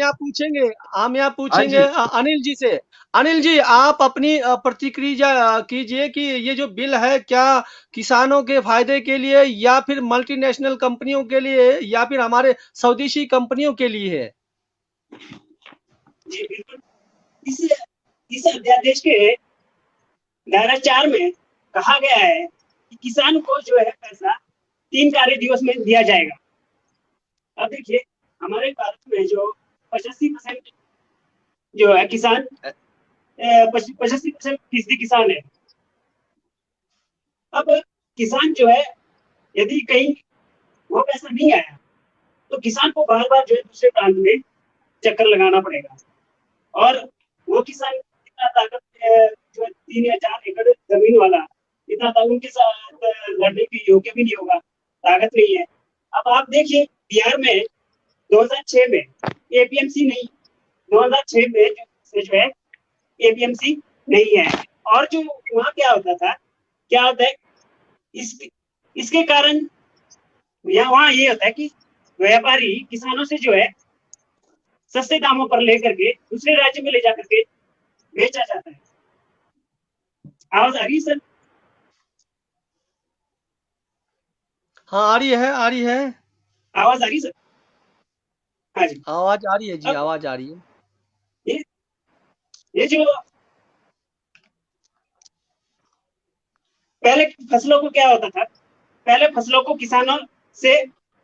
हम यहाँ पूछेंगे अनिल जी से। अनिल जी, आप अपनी प्रतिक्रिया कीजिए कि ये जो बिल है, क्या किसानों के फायदे के लिए, या फिर मल्टीनेशनल कंपनियों के लिए, या फिर हमारे स्वदेशी कंपनियों के लिए है? जी बिल्कुल। इस अध्यादेश के धारा 4 में कहा गया है कि किसान को जो है पैसा 3 कार्य दिवस में दिया जाएगा। अब देखिए, हमारे भारत में जो 85% जो है किसान, 85% किसान है। अब किसान जो है, यदि कहीं वो पैसा नहीं आया तो किसान को बार बार जो है दूसरे प्रांत में चक्कर लगाना पड़ेगा, और वो किसान इतना ताकत जो है 3 या 4 एकड़ जमीन वाला, इतना ताकत उनके साथ लड़ने के योग्य भी नहीं होगा, ताकत नहीं है। अब आप देखिए, बिहार में 2006 में एपीएमसी नहीं, 2006 में जो है एपीएमसी नहीं है। और जो वहाँ क्या होता है, इसके कारण वहाँ ये होता है कि व्यापारी किसानों से जो है सस्ते दामों पर लेकर के दूसरे राज्य में ले जाकर के बेचा जाता है। आवाज आ रही है सर? हाँ, आ रही है, आ रही है। आवाज आ रही है सर? हाँ जी, आवाज आ रही है जी, आवाज आ रही है। ये जो पहले फसलों को क्या होता था, पहले फसलों को किसानों से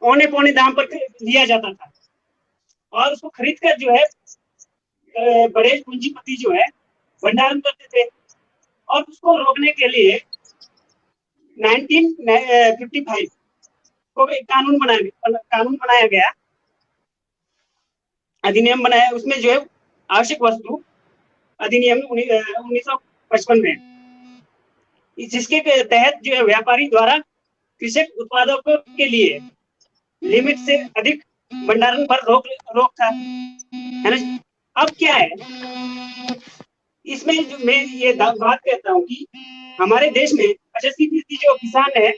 औने पौने दाम पर लिया जाता था, और उसको खरीद कर जो है बड़े पूंजीपति जो है भंडारण करते थे। और उसको रोकने के लिए 1955 को एक कानून बनाया गया, अधिनियम बनाया। उसमें जो है आवश्यक वस्तु अधिनियम 1955 में, जिसके तहत जो है व्यापारी द्वारा कृषक उत्पादों के लिए लिमिट से अधिक भंडारण पर रोक था, है ना। अब क्या है, इसमें जो मैं ये बात कहता हूँ कि हमारे देश में 85% जो किसान है,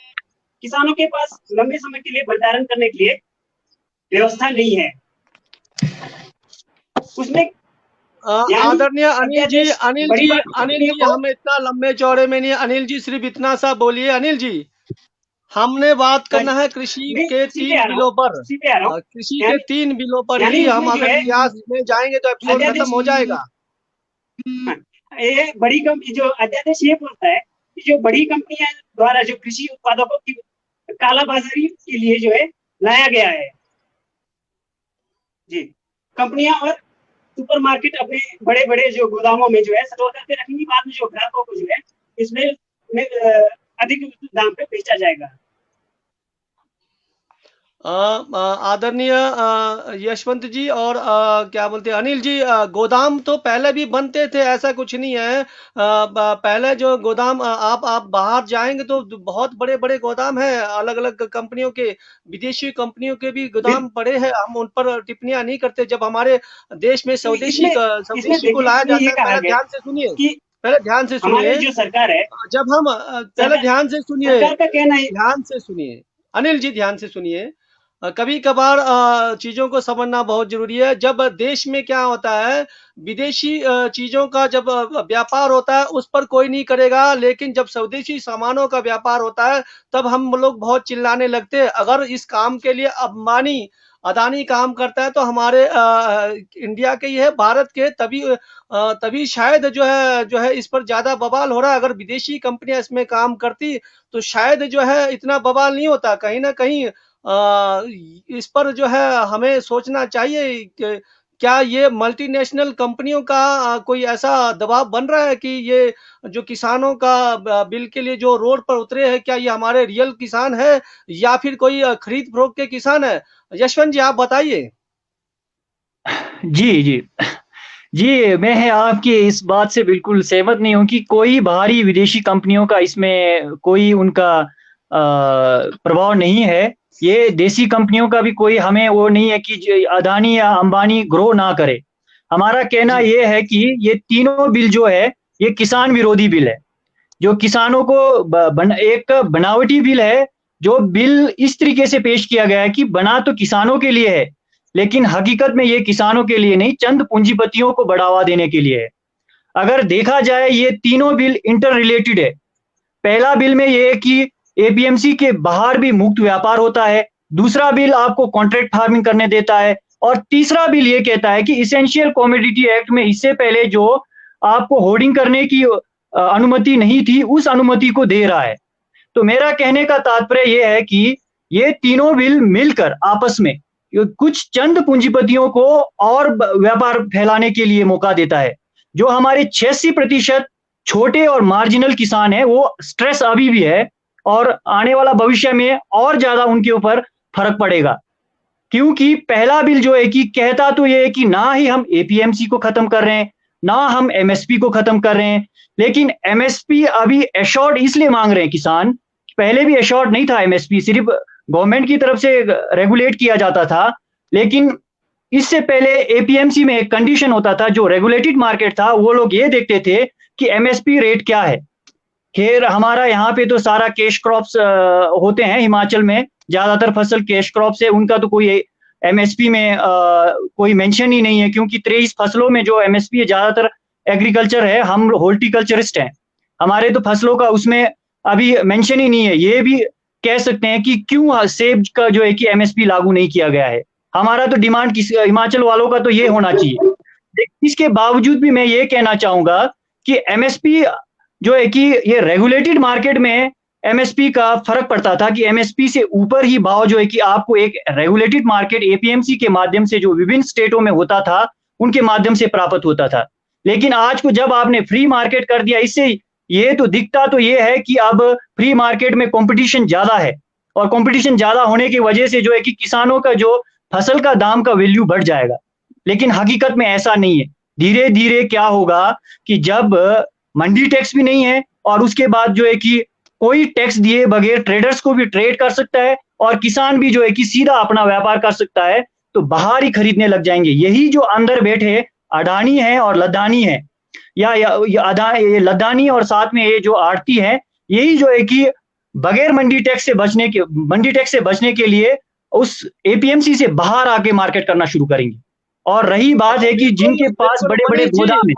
किसानों के पास लंबे समय के लिए भंडारण करने के लिए व्यवस्था नहीं है। उसमें आदरणीय अनिल जी, हम इतना लंबे चौड़े में नहीं। अनिल जी सिर्फ इतना सा बोलिए। अनिल जी, हमने बात करना है कृषि के 3 बिलों पर, कृषि के 3 बिलों पर ही हम अगर इतिहास में जाएंगे तो एपिसोड खत्म हो जाएगा। ये बड़ी कंपनी जो अध्यादेश ये बोलता है कि जो बड़ी कंपनियां द्वारा जो कृषि उत्पादकों की कालाबाजारी के लिए जो है लाया गया है। जी, कंपनियां और सुपरमार्केट अपने बड़े बड़े जो गोदामों में जो है स्टोर करके रखेंगी, बाद में जो ग्राहकों को जो है इसमें अधिक दाम पे बेचा जाएगा। आदरणीय यशवंत जी और क्या बोलते हैं अनिल जी, गोदाम तो पहले भी बनते थे, ऐसा कुछ नहीं है। पहले जो गोदाम आप बाहर जाएंगे तो बहुत बड़े बड़े गोदाम हैं, अलग अलग कंपनियों के, विदेशी कंपनियों के भी गोदाम पड़े हैं। हम उन पर टिप्पणियां नहीं करते। जब हमारे देश में स्वदेशी इसमें को देखिए, लाया इसमें ये जाता है, कहा पहले गया ध्यान से सुनिए, कि पहले ध्यान से हमारी सुनिए, जो सरकार है, जब हम पहले ध्यान से सुनिए, सरकार का कहना है, ध्यान से सुनिए अनिल जी, ध्यान से सुनिए। कभी कभार चीजों को समझना बहुत जरूरी है। जब देश में क्या होता है, विदेशी चीजों का जब व्यापार होता है उस पर कोई नहीं करेगा, लेकिन जब स्वदेशी सामानों का व्यापार होता है तब हम लोग बहुत चिल्लाने लगते हैं। अगर इस काम के लिए अंबानी अदानी काम करता है तो हमारे इंडिया के ही है, भारत के, तभी शायद जो है इस पर ज्यादा बवाल हो रहा है। अगर विदेशी कंपनियां इसमें काम करती तो शायद जो है इतना बवाल नहीं होता। कहीं ना कहीं इस पर जो है हमें सोचना चाहिए कि क्या ये मल्टीनेशनल कंपनियों का कोई ऐसा दबाव बन रहा है कि ये जो किसानों का बिल के लिए जो रोड पर उतरे हैं, क्या ये हमारे रियल किसान है या फिर कोई खरीद फरोख्त के किसान है? यशवंत जी, आप बताइए। जी जी जी, मैं आपकी इस बात से बिल्कुल सहमत नहीं हूँ कि कोई बाहरी विदेशी कंपनियों का इसमें कोई उनका प्रभाव नहीं है। ये देसी कंपनियों का भी कोई हमें वो नहीं है कि अदानी या अंबानी ग्रो ना करे। हमारा कहना जी ये है कि ये तीनों बिल जो है ये किसान विरोधी बिल है, जो किसानों को एक बनावटी बिल है। जो बिल इस तरीके से पेश किया गया है कि बना तो किसानों के लिए है, लेकिन हकीकत में ये किसानों के लिए नहीं, चंद पूंजीपतियों को बढ़ावा देने के लिए है। अगर देखा जाए ये तीनों बिल इंटर रिलेटेड है। पहला बिल में ये है कि एपीएमसी के बाहर भी मुक्त व्यापार होता है। दूसरा बिल आपको कॉन्ट्रैक्ट फार्मिंग करने देता है। और तीसरा बिल ये कहता है कि इसेंशियल कमोडिटी एक्ट में इससे पहले जो आपको होर्डिंग करने की अनुमति नहीं थी, उस अनुमति को दे रहा है। तो मेरा कहने का तात्पर्य यह है कि ये तीनों बिल मिलकर आपस में कुछ चंद पूंजीपतियों को और व्यापार फैलाने के लिए मौका देता है। जो हमारे 86% छोटे और मार्जिनल किसान हैं, वो स्ट्रेस अभी भी है और आने वाला भविष्य में और ज्यादा उनके ऊपर फर्क पड़ेगा। क्योंकि पहला बिल जो है कि कहता तो ये है कि ना ही हम एपीएमसी को खत्म कर रहे हैं, ना हम एमएसपी को खत्म कर रहे हैं, लेकिन एमएसपी अभी एश्योर्ड इसलिए मांग रहे हैं किसान। पहले भी एश्योर्ड नहीं था एमएसपी, सिर्फ गवर्नमेंट की तरफ से रेगुलेट किया जाता था। लेकिन इससे पहले एपीएमसी में एक कंडीशन होता था, जो रेगुलेटेड मार्केट था वो लोग ये देखते थे कि एमएसपी रेट क्या है। खैर हमारा यहाँ पे तो सारा कैश क्रॉप्स होते हैं, हिमाचल में ज्यादातर फसल कैश क्रॉप्स है, उनका तो कोई एमएसपी में कोई मेंशन ही नहीं है, क्योंकि 23 फसलों में जो एमएसपी है ज्यादातर एग्रीकल्चर है, हम हॉर्टिकल्चरिस्ट हैं, हमारे तो फसलों का उसमें अभी मेंशन ही नहीं है। ये भी कह सकते हैं कि क्यों सेब का जो है कि एमएसपी लागू नहीं किया गया है। हमारा तो डिमांड हिमाचल वालों का तो ये होना चाहिए। इसके बावजूद भी मैं ये कहना चाहूंगा कि एमएसपी जो है कि ये रेगुलेटेड मार्केट में एमएसपी का फर्क पड़ता था कि एमएसपी से ऊपर ही भाव जो है कि आपको एक रेगुलेटेड मार्केट एपीएमसी के माध्यम से जो विभिन्न स्टेटों में होता था उनके माध्यम से प्राप्त होता था। लेकिन आज को जब आपने फ्री मार्केट कर दिया, इससे ये तो दिखता तो ये है कि अब फ्री मार्केट में कंपटीशन ज्यादा है, और कंपटीशन ज्यादा होने की वजह से जो है कि किसानों का जो फसल का दाम का वैल्यू बढ़ जाएगा। लेकिन हकीकत में ऐसा नहीं है। धीरे धीरे क्या होगा कि जब मंडी टैक्स भी नहीं है और उसके बाद जो है कि कोई टैक्स दिए बगैर ट्रेडर्स को भी ट्रेड कर सकता है और किसान भी जो है कि सीधा अपना व्यापार कर सकता है, तो बाहर ही खरीदने लग जाएंगे। यही जो अंदर बैठे अडानी है और लद्दानी है, या ये लद्दानी और साथ में ये जो आड़ती है, यही जो है कि बगैर मंडी टैक्स से बचने के लिए उस एपीएमसी से बाहर आके मार्केट करना शुरू करेंगे। और रही बात है कि जिनके पास बड़े बड़े गोदाम है,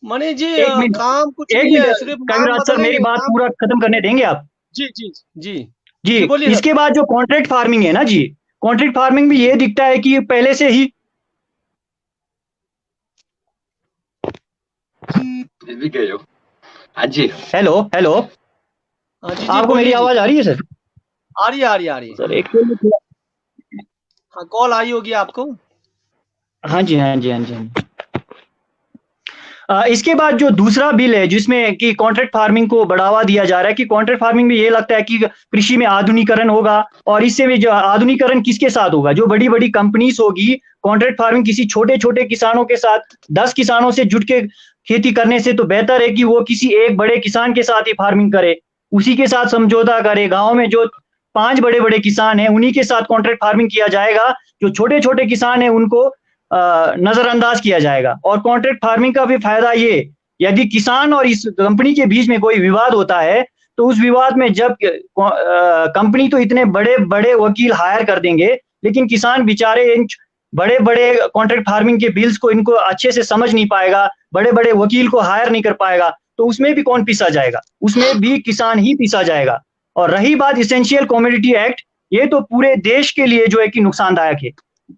मनीष जी, एक मिनट काम कुछ एक नहीं है, मिनट सिर्फ नाम कविराज सर, मेरी बताएंगे बात काम। पूरा खत्म करने देंगे आप? जी जी जी जी, जी, बोलिए सर। इसके बाद जो कॉन्ट्रैक्ट फार्मिंग है ना जी, कॉन्ट्रैक्ट फार्मिंग भी ये दिखता है कि पहले से ही हाँ जी, हेलो हेलो, हाँ जी जी, आपको मेरी बोलिए जी। आवाज आ रही है सर? आ रही है, आ रही है, आ रही है। सर एक्चुअली हाँ, कॉल आई होगी आपको। हाँ जी, हाँ जी, हाँ जी, हाँ जी। इसके बाद जो दूसरा बिल है जिसमें कि कॉन्ट्रैक्ट फार्मिंग को बढ़ावा दिया जा रहा है, कि कॉन्ट्रैक्ट फार्मिंग में ये लगता है कि कृषि में आधुनिकीकरण होगा, और इससे भी जो आधुनिकीकरण किसके साथ होगा, जो बड़ी बड़ी कंपनीज होगी। कॉन्ट्रैक्ट फार्मिंग किसी छोटे छोटे किसानों के साथ 10 किसानों से जुट के खेती करने से तो बेहतर है कि वो किसी एक बड़े किसान के साथ ही फार्मिंग करे, उसी के साथ समझौता करे। गाँव में जो 5 बड़े बड़े किसान हैं उन्हीं के साथ कॉन्ट्रैक्ट फार्मिंग किया जाएगा, जो छोटे छोटे किसान हैं उनको नजरअंदाज किया जाएगा। और कॉन्ट्रैक्ट फार्मिंग का भी फायदा ये, यदि किसान और इस कंपनी के बीच में कोई विवाद होता है तो उस विवाद में जब कंपनी तो इतने बड़े बड़े वकील हायर कर देंगे, लेकिन किसान बेचारे इन बड़े बड़े कॉन्ट्रैक्ट फार्मिंग के बिल्स को इनको अच्छे से समझ नहीं पाएगा, बड़े बड़े वकील को हायर नहीं कर पाएगा, तो उसमें भी कौन पीसा जाएगा? उसमें भी किसान ही पीसा जाएगा। और रही बात इसेंशियल कमोडिटी एक्ट, ये तो पूरे देश के लिए जो है कि नुकसानदायक है,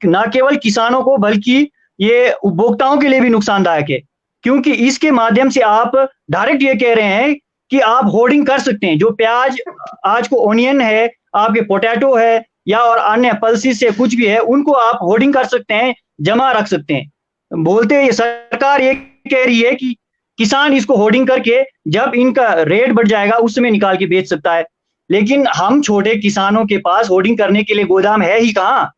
ना केवल किसानों को बल्कि ये उपभोक्ताओं के लिए भी नुकसानदायक है, क्योंकि इसके माध्यम से आप डायरेक्ट ये कह रहे हैं कि आप होर्डिंग कर सकते हैं। जो प्याज आज को ओनियन है, आपके पोटैटो है या और अन्य पल्सिस से कुछ भी है, उनको आप होर्डिंग कर सकते हैं, जमा रख सकते हैं। बोलते ये सरकार ये कह रही है कि किसान इसको होर्डिंग करके जब इनका रेट बढ़ जाएगा उस समय निकाल के बेच सकता है, लेकिन हम छोटे किसानों के पास होर्डिंग करने के लिए गोदाम है ही कहाँ,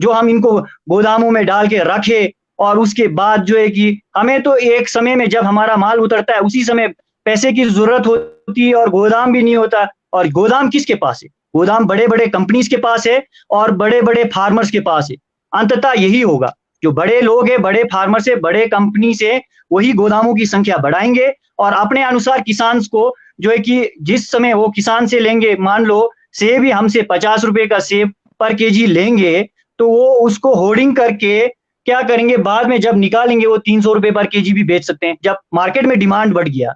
जो हम इनको गोदामों में डाल के रखे और उसके बाद जो है कि हमें तो एक समय में जब हमारा माल उतरता है उसी समय पैसे की जरूरत होती है और गोदाम भी नहीं होता। और गोदाम किसके पास है? गोदाम बड़े बड़े कंपनीज के पास है और बड़े बड़े फार्मर्स के पास है। अंततः यही होगा, जो बड़े लोग हैं, बड़े फार्मर से, बड़े कंपनी से, वही गोदामों की संख्या बढ़ाएंगे और अपने अनुसार किसान को जो है कि जिस समय वो किसान से लेंगे, मान लो सेब ही हमसे 50 रुपए का सेब पर केजी लेंगे, तो वो उसको होर्डिंग करके क्या करेंगे, बाद में जब निकालेंगे वो 300 रुपए पर केजी भी बेच सकते हैं जब मार्केट में डिमांड बढ़ गया।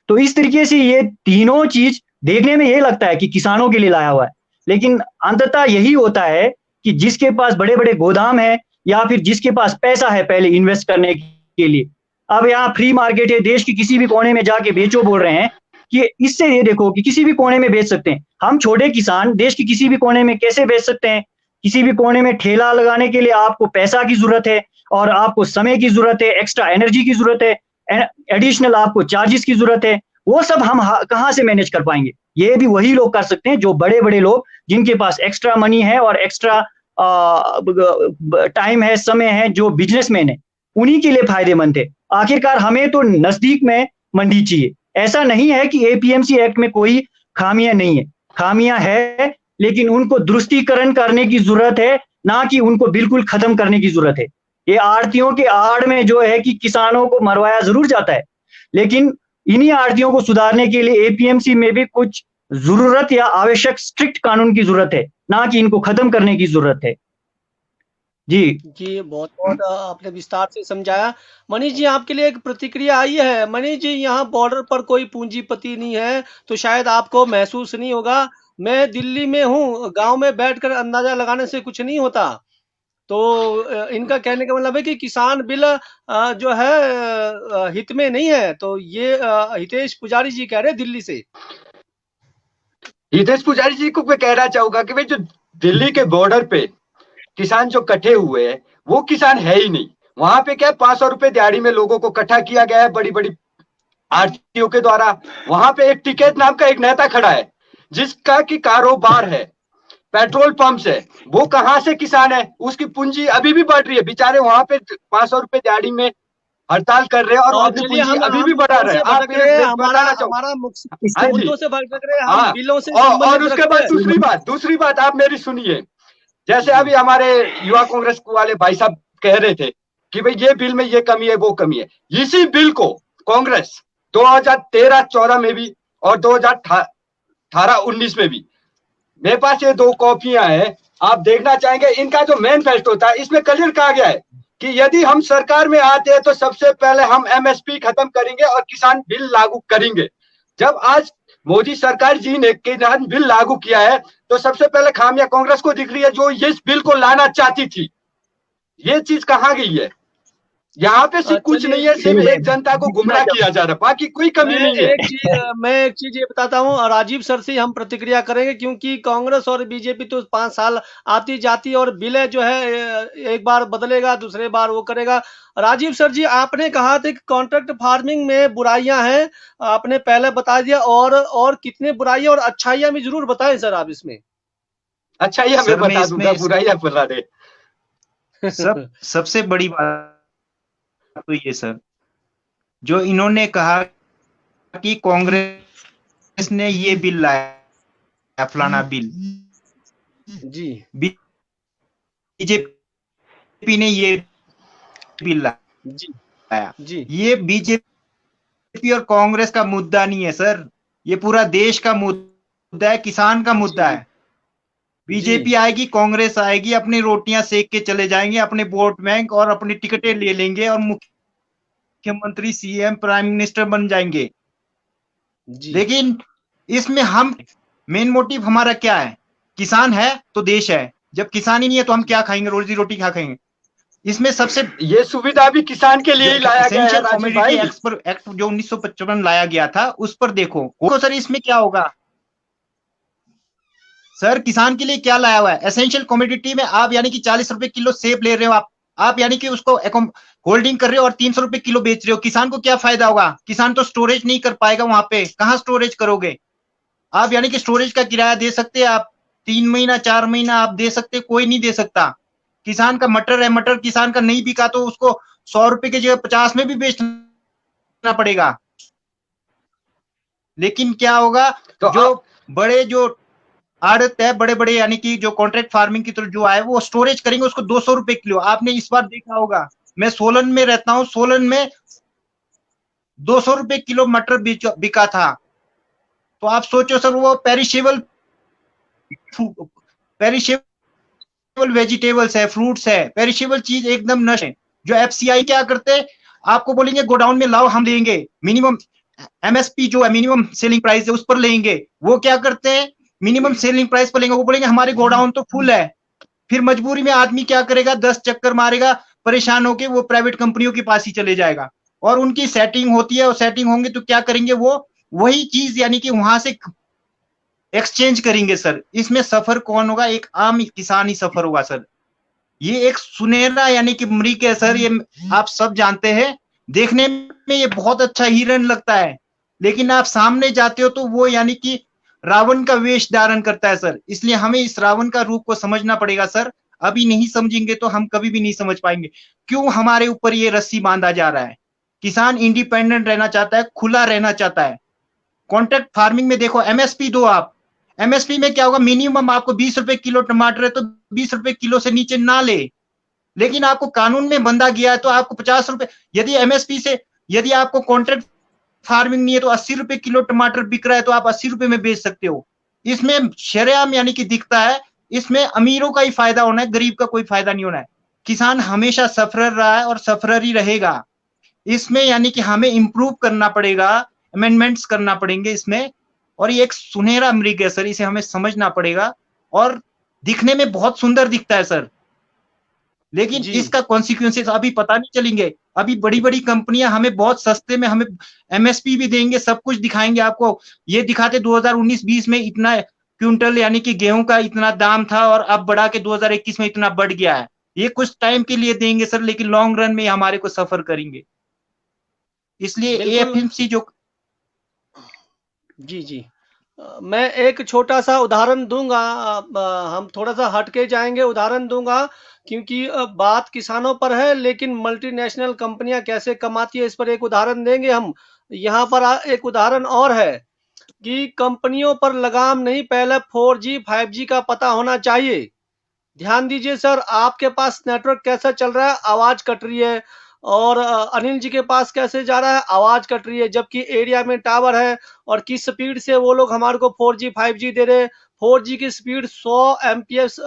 तो इस तरीके से ये तीनों चीज देखने में ये लगता है कि किसानों के लिए लाया हुआ है, लेकिन अंततः यही होता है कि जिसके पास बड़े बड़े गोदाम है या फिर जिसके पास पैसा है पहले इन्वेस्ट करने के लिए, अब यहाँ फ्री मार्केट है, देश की किसी भी कोने में जाके बेचो बोल रहे हैं कि इससे ये देखो कि किसी भी कोने में बेच सकते हैं। हम छोटे किसान देश की किसी भी कोने में कैसे बेच सकते हैं? किसी भी कोने में ठेला लगाने के लिए आपको पैसा की जरूरत है और आपको समय की जरूरत है, एक्स्ट्रा एनर्जी की जरूरत है, एडिशनल आपको चार्जेस की जरूरत है। वो सब हम कहाँ से मैनेज कर पाएंगे? ये भी वही लोग कर सकते हैं जो बड़े बड़े लोग, जिनके पास एक्स्ट्रा मनी है और एक्स्ट्रा टाइम है, समय है, जो बिजनेसमैन है, उन्हीं के लिए फायदेमंद है। आखिरकार हमें तो नजदीक में मंडी चाहिए। ऐसा नहीं है कि एपीएमसी एक्ट में कोई खामियां नहीं है, खामियां है, लेकिन उनको दुरुस्तीकरण करने की जरूरत है, ना कि उनको बिल्कुल खत्म करने की जरूरत है। ये आड़तियों के आड़ में जो है कि किसानों को मरवाया जरूर जाता है, लेकिन इन्हीं आड़तियों को सुधारने के लिए एपीएमसी में भी कुछ जरूरत या आवश्यक स्ट्रिक्ट कानून की जरूरत है, ना कि इनको खत्म करने की जरूरत है। जी बहुत बहुत आपने विस्तार से समझाया। मनीष जी, आपके लिए एक प्रतिक्रिया आई है। मनीष जी, यहाँ बॉर्डर पर कोई पूंजीपति नहीं है तो शायद आपको महसूस नहीं होगा। मैं दिल्ली में हूँ, गांव में बैठकर अंदाजा लगाने से कुछ नहीं होता। तो इनका कहने का मतलब है कि किसान बिल जो है हित में नहीं है। तो ये हितेश पुजारी जी कह रहे हैं दिल्ली से। हितेश पुजारी जी को मैं कहना चाहूंगा कि भाई जो दिल्ली के बॉर्डर पे किसान जो कटे हुए हैं वो किसान है ही नहीं। वहां पे क्या 500 रुपए दिहाड़ी में लोगों को इकट्ठा किया गया है बड़ी बड़ी आरटीओ के द्वारा। वहां पे एक टिकैत नाम का एक नेता खड़ा है जिसका की कारोबार है, पेट्रोल पंप से, वो कहां से किसान है? उसकी पूंजी अभी भी बढ़ रही है। बेचारे वहां पे 500 रुपए दिहाड़ी में हड़ताल कर रहे हैं और अपनी पूंजी अभी भी बढ़ा रहे हैं। आप मुद्दों से भटक रहे हैं, हम बिलों से और उसके बाद दूसरी बात आप मेरी सुनिए। जैसे अभी हमारे युवा कांग्रेस वाले भाई साहब कह रहे थे कि भाई ये बिल में ये कमी है वो कमी है। इसी बिल को कांग्रेस 2013-14 में भी और 2018-19 में भी, मेरे पास ये 2 कॉपियां हैं, आप देखना चाहेंगे। इनका जो मैनिफेस्टो होता है इसमें क्लियर कहा गया है कि यदि हम सरकार में आते हैं तो सबसे पहले हम एमएसपी खत्म करेंगे और किसान बिल लागू करेंगे। जब आज मोदी सरकार जी ने किसान बिल लागू किया है तो सबसे पहले खामियां कांग्रेस को दिख रही है जो इस बिल को लाना चाहती थी। ये चीज कहां गई है? यहाँ पे सिर्फ कुछ चलिए, नहीं है, सिर्फ एक जनता को गुमराह किया जा रहा है, बाकी कोई कमी नहीं है। मैं एक चीज ये बताता हूँ, और राजीव सर से हम प्रतिक्रिया करेंगे, क्योंकि कांग्रेस और बीजेपी तो 5 साल आती जाती, और विलय जो है एक बार बदलेगा, दूसरे बार वो करेगा। राजीव सर जी, आपने कहा था कि कॉन्ट्रैक्ट फार्मिंग में बुराइयां हैं, आपने पहले बता दिया, और कितने बुराइयां और अच्छाइयां भी जरूर बताएं सर आप इसमें। अच्छा, ये हमें बता दूंगा, बुराइयां बता दे। सबसे बड़ी बात तो ये सर, जो इन्होंने कहा कि कांग्रेस ने ये बिल लाया, फलाना बिल, जी, बीजेपी ने ये बिल लाया, जी, ये बीजेपी और कांग्रेस का मुद्दा नहीं है सर, ये पूरा देश का मुद्दा है, किसान का मुद्दा है। बीजेपी आएगी, कांग्रेस आएगी, अपनी रोटियां सेक के चले जाएंगे, अपने वोट बैंक और अपनी टिकटें ले लेंगे और मुख्यमंत्री, सीएम, प्राइम मिनिस्टर बन जाएंगे। लेकिन इसमें हम मेन मोटिव हमारा क्या है? किसान है तो देश है, जब किसान ही नहीं है तो हम क्या खाएंगे, रोजी रोटी क्या खाएंगे? इसमें सबसे ये सुविधा भी किसान के लिए ही लाया गया है राजीव भाई। एक्ट जो 1955 लाया गया था, उस पर देखो सर, इसमें क्या होगा सर? किसान के लिए क्या लाया हुआ है? एसेंशियल कमोडिटी में आप यानी कि 40 रुपए किलो सेब ले रहे हो, आप यानी कि उसको होल्डिंग कर रहे हो और 300 रुपए किलो बेच रहे हो। किसान को क्या फायदा होगा? किसान तो स्टोरेज नहीं कर पाएगा, वहां पे कहां स्टोरेज करोगे आप? यानी कि स्टोरेज का किराया दे सकते हैं आप, 3 महीना 4 महीना आप दे सकते, कोई नहीं दे सकता। किसान का मटर है, मटर किसान का नहीं बिका तो उसको 100 रुपए की जगह 50 में भी बेचना पड़ेगा। लेकिन क्या होगा, तो जो बड़े जो आड़त है, बड़े बड़े यानी कि जो कॉन्ट्रैक्ट फार्मिंग की तरफ जो आए, वो स्टोरेज करेंगे उसको 200 रुपए किलो। आपने इस बार देखा होगा, मैं सोलन में रहता हूं, सोलन में 200 रुपए किलो मटर बिका था। तो आप सोचो सर, वो पेरिशेबल वेजिटेबल्स है, फ्रूट्स है, पेरिशेबल चीज एकदम नष्ट है। जो एफसीआई क्या करते हैं, आपको बोलेंगे गोडाउन में लाओ, हम लेंगे, मिनिमम एमएसपी जो है, मिनिमम सेलिंग प्राइस है, उस पर लेंगे। वो क्या करते हैं, मिनिमम सेलिंग प्राइस पर लेंगे, वो बोलेंगे हमारे गोडाउन तो फुल है। फिर मजबूरी में आदमी क्या करेगा, 10 चक्कर मारेगा, परेशान होके वो प्राइवेट कंपनियों के पास ही चले जाएगा, और उनकी सेटिंग होती है, और सेटिंग होंगे तो क्या करेंगे, वो वही चीज यानी कि वहां से एक्सचेंज करेंगे सर। इसमें सफर कौन होगा? एक आम किसान ही सफर होगा सर। ये एक सुनहरा यानी कि मृग है सर, ये आप सब जानते हैं। देखने में ये बहुत अच्छा हिरण लगता है, लेकिन आप सामने जाते हो तो वो यानी कि रावण का वेश धारण करता है सर। इसलिए हमें इस रावण का रूप को समझना पड़ेगा सर। अभी नहीं समझेंगे तो हम कभी भी नहीं समझ पाएंगे क्यों हमारे ऊपर ये रस्सी बांधा जा रहा है। किसान इंडिपेंडेंट रहना चाहता है, खुला रहना चाहता है। कॉन्ट्रैक्ट फार्मिंग में देखो, एमएसपी दो आप, एमएसपी में क्या होगा, मिनिमम आपको 20 रुपए किलो टमाटर है तो 20 रुपए किलो से नीचे ना ले। लेकिन आपको कानून में बंधा गया है तो आपको 50 रुपए, यदि एमएसपी से, यदि आपको कॉन्ट्रैक्ट फार्मिंग नहीं है तो 80 रुपए किलो टमाटर बिक रहा है तो आप 80 रुपए में बेच सकते हो। इसमें शरेआम यानी कि दिखता है, इसमें अमीरों का ही फायदा होना है, गरीब का कोई फायदा नहीं होना है। किसान हमेशा सफरर रहा है और सफरर ही रहेगा। इसमें यानी कि हमें इंप्रूव करना पड़ेगा, अमेंडमेंट्स करना पड़ेंगे इसमें। और ये एक सुनहरा मृग है सर, इसे हमें समझना पड़ेगा। और दिखने में बहुत सुंदर दिखता है सर, लेकिन इसका कॉन्सिक्वेंसेस अभी पता नहीं चलेंगे। अभी बड़ी बड़ी कंपनियां हमें बहुत सस्ते में हमें एमएसपी भी देंगे, सब कुछ दिखाएंगे आपको। ये दिखाते 2019-20 में इतना क्विंटल यानी कि गेहूं का इतना दाम था और अब बढ़ा के 2021 में इतना बढ़ गया है। ये कुछ टाइम के लिए देंगे सर, लेकिन लॉन्ग रन में हमारे को सफर करेंगे। इसलिए एपीएमसी जो जी मैं एक छोटा सा उदाहरण दूंगा, हम थोड़ा सा हटके जाएंगे, उदाहरण दूंगा, क्योंकि बात किसानों पर है, लेकिन मल्टीनेशनल कंपनियां कैसे कमाती है इस पर एक उदाहरण देंगे हम। यहाँ पर एक उदाहरण और है कि कंपनियों पर लगाम नहीं, पहले 4G 5G का पता होना चाहिए। ध्यान दीजिए सर, आपके पास नेटवर्क कैसा चल रहा है, आवाज कट रही है, और अनिल जी के पास कैसे जा रहा है, आवाज कट रही है, जबकि एरिया में टावर है, और किस स्पीड से वो लोग हमारे को 4G 5G दे रहे हैं। 4G की स्पीड 100 एमपीएस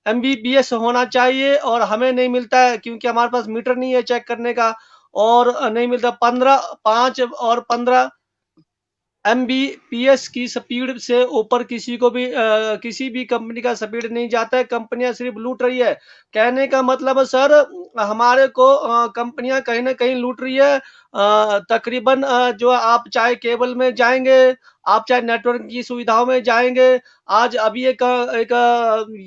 एमबीबीएस होना चाहिए, और हमें नहीं मिलता है क्योंकि हमारे पास मीटर नहीं है चेक करने का, और नहीं मिलता। 15 5 और 15 Mbps की स्पीड से ऊपर किसी को भी किसी भी कंपनी का स्पीड नहीं जाता है। कंपनियां सिर्फ लूट रही है। कहने का मतलब है सर, हमारे को कंपनियां कहीं ना कहीं लूट रही है। तकरीबन जो आप चाहे केबल में जाएंगे, आप चाहे नेटवर्क की सुविधाओं में जाएंगे। आज अभी एक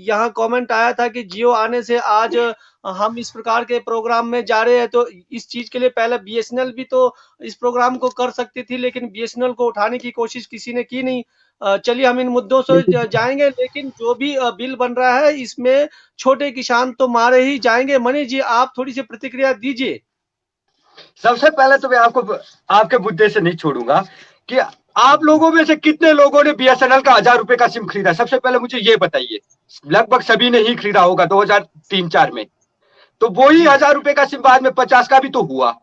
यहाँ कमेंट आया था कि जियो आने से आज हम इस प्रकार के प्रोग्राम में जा रहे हैं। तो इस चीज के लिए पहले बीएसएनएल भी तो इस प्रोग्राम को कर सकती थी, लेकिन बीएसएनएल को उठाने की कोशिश किसी ने की नहीं। चलिए हम इन मुद्दों से जाएंगे, लेकिन जो भी बिल बन रहा है इसमें छोटे किसान तो मारे ही जाएंगे। मनीष जी, आप थोड़ी सी प्रतिक्रिया दीजिए। सबसे पहले तो मैं आपको आपके मुद्दे से नहीं छोड़ूंगा कि आप लोगों में से कितने लोगों ने बीएसएनएल का 1000 रुपए का सिम खरीदा। सबसे पहले मुझे ये बताइए। लगभग सभी ने ही खरीदा होगा 2003-4 में। तो वो ही 1000 रुपए का सिम बाद में 50 का भी तो हुआ।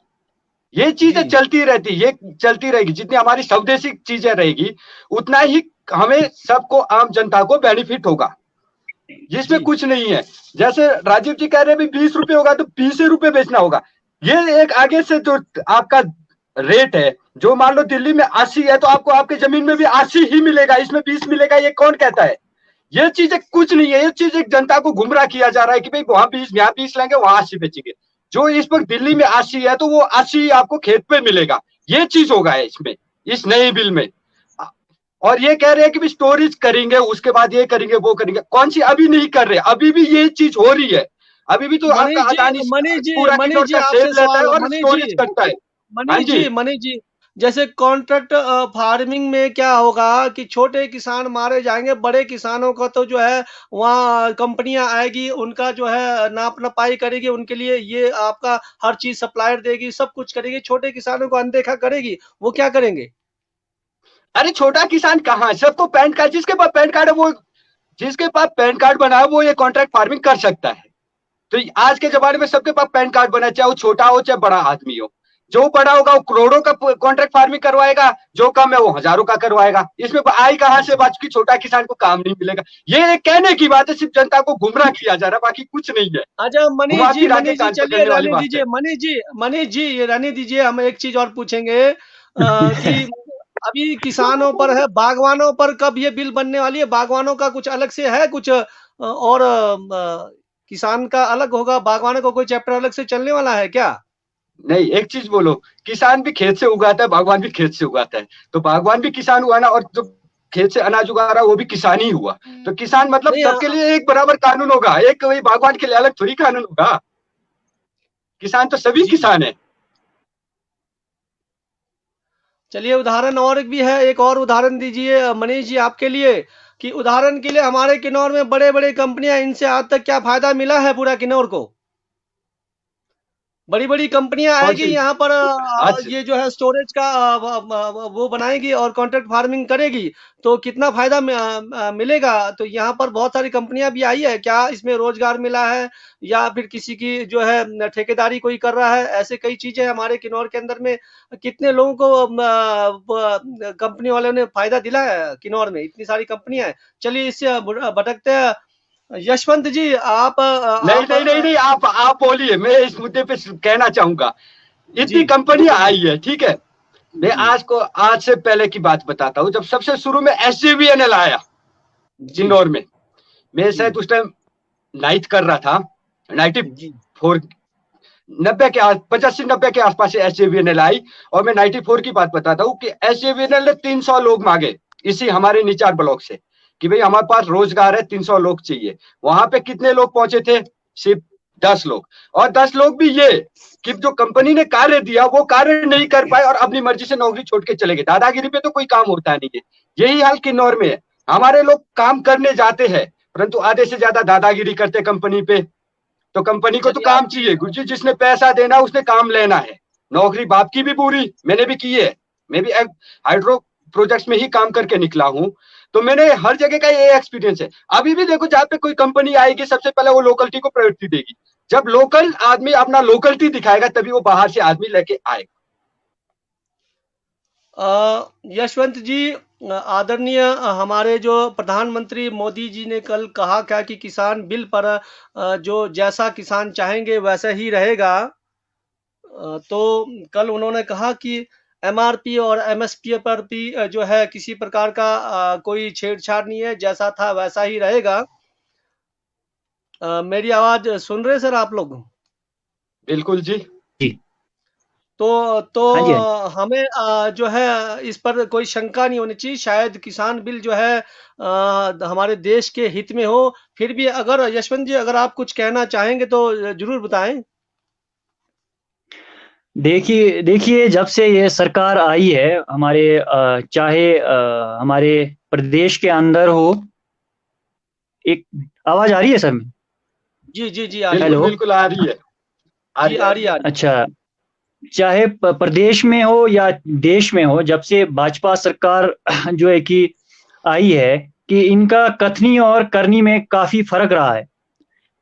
ये चीजें चलती रहती, ये चलती रहेगी। जितनी हमारी स्वदेशी चीजें रहेगी उतना ही हमें सबको, आम जनता को बेनिफिट होगा, जिसमें कुछ नहीं है। जैसे राजीव जी कह रहे हैं 20 रुपए होगा तो 20 रुपए बेचना होगा। ये एक आगे से जो आपका रेट है, जो मान लो दिल्ली में 80 है तो आपको आपके जमीन में भी 80 ही मिलेगा, इसमें 20 मिलेगा, ये कौन कहता है? ये चीजें कुछ नहीं है। ये चीज एक जनता को गुमराह किया जा रहा है कि भाई वहां 20, यहाँ 20 लेंगे, वहां 80 बेचेंगे। जो इस वक्त दिल्ली में 80 है तो वो 80 आपको खेत पे मिलेगा। ये चीज होगा है इसमें, इस नए बिल में। और ये कह रहे हैं कि भी स्टोरेज करेंगे, उसके बाद ये करेंगे, वो करेंगे। कौन सी? अभी नहीं कर रहे, अभी भी ये चीज हो रही है। अभी भी तो आपका अदानी पूरा सेव लेता है और स्टोरेज करता है। मनीष जी, जैसे कॉन्ट्रैक्ट फार्मिंग में क्या होगा कि छोटे किसान मारे जाएंगे, बड़े किसानों का तो जो है वहाँ कंपनियां आएगी, उनका जो है नाप नपाई करेगी, उनके लिए ये आपका हर चीज सप्लायर देगी, सब कुछ करेगी। छोटे किसानों को अनदेखा करेगी, वो क्या करेंगे? अरे छोटा किसान कहाँ, सबको पैन कार्ड, जिसके पास पैन कार्ड है वो, जिसके पास पैन कार्ड बना है वो ये कॉन्ट्रैक्ट फार्मिंग कर सकता है। तो आज के जमाने में सबके पास पैन कार्ड बना, चाहे वो छोटा हो चाहे बड़ा आदमी हो। जो बड़ा होगा वो करोड़ों का कॉन्ट्रैक्ट फार्मिंग करवाएगा, जो कम है वो हजारों का करवाएगा। इसमें आई कहां से बात की छोटा किसान को काम नहीं मिलेगा? ये एक कहने की बात है, सिर्फ जनता को गुमराह किया जा रहा है, बाकी कुछ नहीं है। अच्छा मनीष जी चलिए रहने दीजिए। मनीष जी ये रहने दीजिए। हम एक चीज और पूछेंगे कि अभी किसानों पर है, बागवानों पर कब ये बिल बनने वाली है? बागवानों का कुछ अलग से है कुछ, और किसान का अलग होगा, बागवानों का कोई चैप्टर अलग से चलने वाला है क्या? नहीं, एक चीज बोलो, किसान भी खेत से उगाता है, बागवान भी खेत से उगाता है। तो बागवान भी किसान हुआ ना, और जो खेत से अनाज उगा रहा है वो भी किसान ही हुआ। तो किसान मतलब सबके लिए एक बराबर कानून होगा, एक वही बागवान के लिए अलग थोड़ी कानून होगा। किसान तो सभी किसान है। चलिए उदाहरण और भी है, एक और उदाहरण दीजिए मनीष जी आपके लिए, कि उदाहरण के लिए हमारे किन्नौर में बड़े बड़े कंपनियां, इनसे आज तक क्या फायदा मिला है पूरा किन्नौर को? बड़ी बड़ी कंपनियां आएगी यहाँ पर, ये जो है स्टोरेज का वो बनाएगी और कॉन्ट्रैक्ट फार्मिंग करेगी, तो कितना फायदा मिलेगा? तो यहाँ पर बहुत सारी कंपनियां भी आई है, क्या इसमें रोजगार मिला है या फिर किसी की जो है ठेकेदारी कोई कर रहा है? ऐसे कई चीजें हमारे किन्नौर के अंदर में, कितने लोगों को कंपनी वालों ने फायदा दिला है किन्नौर में? इतनी सारी कंपनियां हैं। चलिए इससे भटकते हैं। यशवंत जी आप नहीं, आप बोलिए। मैं इस मुद्दे पे कहना चाहूंगा, इतनी कंपनियां आई है, ठीक है। मैं आज से पहले की बात बताता हूँ। जब सबसे शुरू में SJVNL आया किन्नौर में, मैं शायद उस टाइम 9th कर रहा था, 94 90 के 85-90 के आसपास से SJVNL आई। और मैं 94 की बात बताता हूँ कि SJVNL ने 300 लोग मांगे इसी हमारे निचार ब्लॉक से, कि भाई हमारे पास रोजगार है, 300 लोग चाहिए। वहां पे कितने लोग पहुंचे थे? सिर्फ 10 लोग। और 10 लोग भी ये कि जो कंपनी ने कार्य दिया वो कार्य नहीं कर पाए और अपनी मर्जी से नौकरी छोड़ के चले गए। दादागिरी पे तो कोई काम होता नहीं है। यही हाल किन्नौर में है। हमारे लोग काम करने जाते हैं, परंतु आधे से ज्यादा दादागिरी करते कंपनी पे। तो कंपनी को तो काम चाहिए, गुरुजी, जिसने पैसा देना उसने काम लेना है। नौकरी बाप की भी पूरी, मैंने भी की है। मैं भी हाइड्रो प्रोजेक्ट्स में ही काम करके निकला हूँ, तो मैंने हर जगह का ये एक्सपीरियंस है। अभी भी देखो, जहाँ पे कोई कंपनी आएगी सबसे पहले वो लोकलिटी को प्रायोरिटी देगी। जब लोकल आदमी अपना लोकलिटी दिखाएगा तभी वो बाहर से आदमी लेके आएगा। यशवंत जी, आदरणीय हमारे जो प्रधानमंत्री मोदी जी ने कल कहा क्या कि किसान बिल पर जो जैसा किसान चाहेंगे वैसा ही रहेगा। तो कल उन्होंने कहा कि एमआरपी और एमएसपी पर भी जो है किसी प्रकार का कोई छेड़छाड़ नहीं है, जैसा था वैसा ही रहेगा। मेरी आवाज सुन रहे सर आप लोग? बिल्कुल जी। जी। तो हाँ जी, हाँ जी। हमें जो है इस पर कोई शंका नहीं होनी चाहिए। शायद किसान बिल जो है हमारे देश के हित में हो। फिर भी अगर यशवंत जी अगर आप कुछ कहना चाहेंगे तो जरूर बताएं। देखिए देखिए, जब से ये सरकार आई है हमारे चाहे हमारे प्रदेश के अंदर हो, एक आवाज आ रही है सर में? जी जी जी, आ रही है। बिल्कुल हेलो। बिल्कुल आ रही है, आ जी रही है, आ आ रही रही है, आ है। रही है। अच्छा, चाहे प्रदेश में हो या देश में हो, जब से भाजपा सरकार जो है कि आई है, कि इनका कथनी और करनी में काफी फर्क रहा है।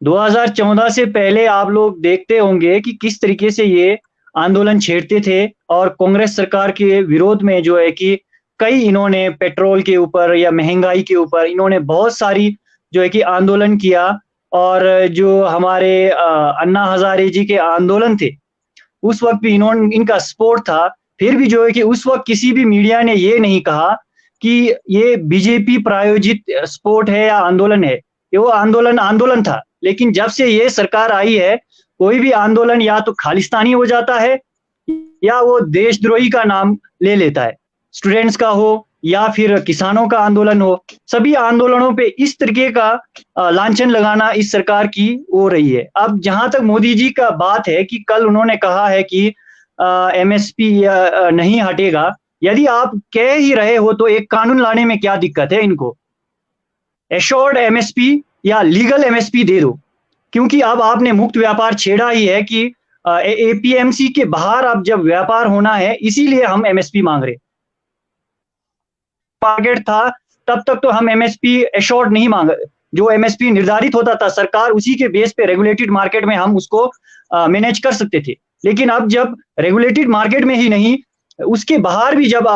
2014 से पहले आप लोग देखते होंगे कि किस तरीके से ये आंदोलन छेड़ते थे और कांग्रेस सरकार के विरोध में जो है कि कई इन्होंने पेट्रोल के ऊपर या महंगाई के ऊपर इन्होंने बहुत सारी जो है कि आंदोलन किया। और जो हमारे अन्ना हजारे जी के आंदोलन थे, उस वक्त भी इनका सपोर्ट था। फिर भी जो है कि उस वक्त किसी भी मीडिया ने ये नहीं कहा कि ये बीजेपी प्रायोजित सपोर्ट है या आंदोलन है। ये वो आंदोलन आंदोलन था। लेकिन जब से ये सरकार आई है, कोई भी आंदोलन या तो खालिस्तानी हो जाता है या वो देशद्रोही का नाम ले लेता है। स्टूडेंट्स का हो या फिर किसानों का आंदोलन हो, सभी आंदोलनों पे इस तरीके का लांछन लगाना इस सरकार की हो रही है। अब जहां तक मोदी जी का बात है कि कल उन्होंने कहा है कि एमएसपी नहीं हटेगा। यदि आप कह ही रहे हो तो एक कानून लाने में क्या दिक्कत है इनको? एश्योर्ड एमएसपी या लीगल एमएसपी दे दो, क्योंकि अब आपने मुक्त व्यापार छेड़ा ही है कि एपीएमसी के बाहर अब जब व्यापार होना है, इसीलिए हम एमएसपी मांग रहे। मार्केट था तब तक तो हम एमएसपी एश्योर्ड नहीं मांग, जो एमएसपी निर्धारित होता था सरकार उसी के बेस पे रेगुलेटेड मार्केट में हम उसको मैनेज कर सकते थे। लेकिन अब जब रेगुलेटेड मार्केट में ही नहीं, उसके बाहर भी जब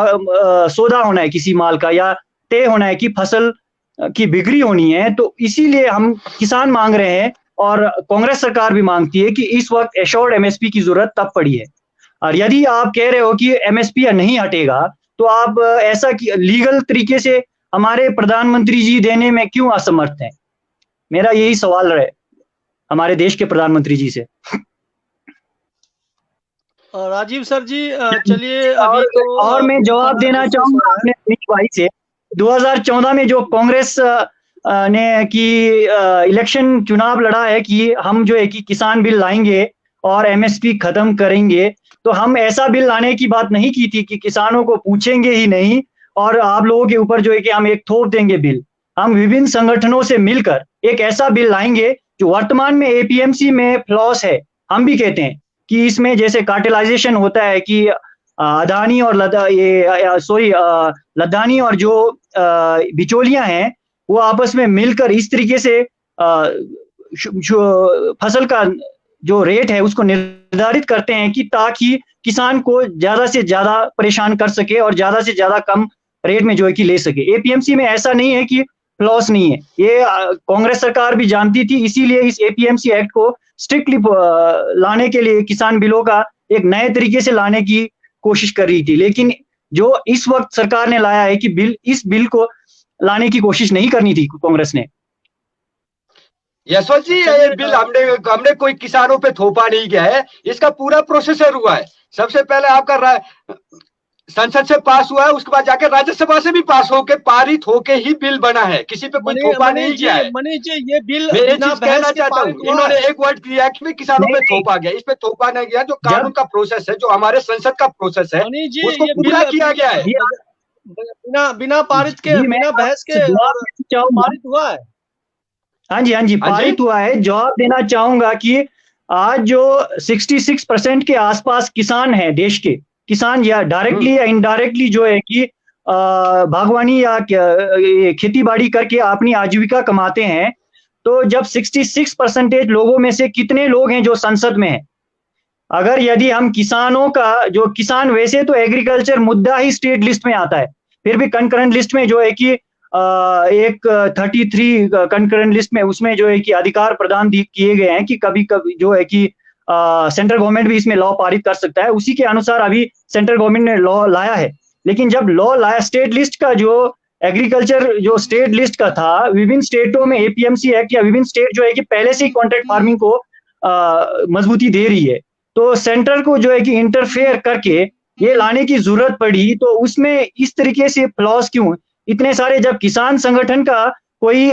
सौदा होना है किसी माल का या तय होना है कि फसल की बिक्री होनी है, तो इसीलिए हम किसान मांग रहे हैं और कांग्रेस सरकार भी मांगती है कि इस वक्त एश्योर्ड एमएसपी की जरूरत तब पड़ी है। और यदि आप कह रहे हो कि एमएसपी नहीं हटेगा, तो आप ऐसा लीगल तरीके से हमारे प्रधानमंत्री जी देने में क्यों असमर्थ हैं? मेरा यही सवाल है हमारे देश के प्रधानमंत्री जी से। राजीव सर जी चलिए अभी तो और मैं जवाब देना चाहूंगा अपने अनिल भाई से। 2014 में जो कांग्रेस ने की इलेक्शन चुनाव लड़ा है कि हम जो है कि किसान बिल लाएंगे और एमएसपी खत्म करेंगे, तो हम ऐसा बिल लाने की बात नहीं की थी कि किसानों को पूछेंगे ही नहीं और आप लोगों के ऊपर जो है कि हम एक थोप देंगे बिल। हम विभिन्न संगठनों से मिलकर एक ऐसा बिल लाएंगे जो वर्तमान में एपीएमसी में फ्लॉस है। हम भी कहते हैं कि इसमें जैसे कार्टेलाइजेशन होता है कि अदानी और लद्दानी और जो बिचौलियां हैं वो आपस में मिलकर इस तरीके से फसल का जो रेट है उसको निर्धारित करते हैं कि ताकि किसान को ज्यादा से ज्यादा परेशान कर सके और ज्यादा से ज्यादा कम रेट में जो है कि ले सके। एपीएमसी में ऐसा नहीं है कि फ्लॉस नहीं है, ये कांग्रेस सरकार भी जानती थी, इसीलिए इस एपीएमसी एक्ट को स्ट्रिक्टली लाने के लिए किसान बिलों का एक नए तरीके से लाने की कोशिश कर रही थी। लेकिन जो इस वक्त सरकार ने लाया है कि इस बिल को लाने की कोशिश नहीं करनी थी कांग्रेस ने। यशवंत जी, ये बिल हमने कोई किसानों पे थोपा नहीं गया है, इसका पूरा प्रोसेसर हुआ है। सबसे पहले आपका संसद से पास हुआ है, उसके बाद जाके राज्यसभा से भी पास होके पारित होके ही बिल बना है, किसी पे कोई थोपा नहीं गया है। मनीष जी ये बिल मैं एक चीज कहना चाहता हूँ, इन्होंने एक वर्ड दिया कि किसानों पे थोपा गया, इस पे थोपा नहीं गया। जो कानून का प्रोसेस है, जो हमारे संसद का प्रोसेस है, उसको पूरा किया गया है। बिना पारित के, बिना बहस के पारित हुआ है। हाँ जी, हाँ जी, पारित हुआ है। जवाब देना चाहूंगा कि आज जो 66% के आसपास किसान हैं देश के, किसान या डायरेक्टली या इनडायरेक्टली जो है कि बागवानी या खेती बाड़ी करके अपनी आजीविका कमाते हैं, तो जब 66% लोगों में से कितने लोग हैं जो संसद में हैं? अगर यदि हम किसानों का जो किसान, वैसे तो एग्रीकल्चर मुद्दा ही स्टेट लिस्ट में आता है, फिर भी कंकरेंट लिस्ट में जो है कि एक 33 कंकरेंट लिस्ट में उसमें जो है कि अधिकार प्रदान किए गए हैं कि कभी कभी जो है कि सेंट्रल गवर्नमेंट भी इसमें लॉ पारित कर सकता है, उसी के अनुसार अभी सेंट्रल गवर्नमेंट ने लॉ लाया है। लेकिन जब लॉ लाया, स्टेट लिस्ट का जो एग्रीकल्चर जो स्टेट लिस्ट का था, विभिन्न स्टेटों में एपीएमसी एक्ट या विभिन्न स्टेट जो है कि पहले से ही कॉन्ट्रैक्ट फार्मिंग को मजबूती दे रही है, तो सेंटर को जो है कि इंटरफेयर करके ये लाने की जरूरत पड़ी, तो उसमें इस तरीके से फ्लॉज क्यों इतने सारे? जब किसान संगठन का कोई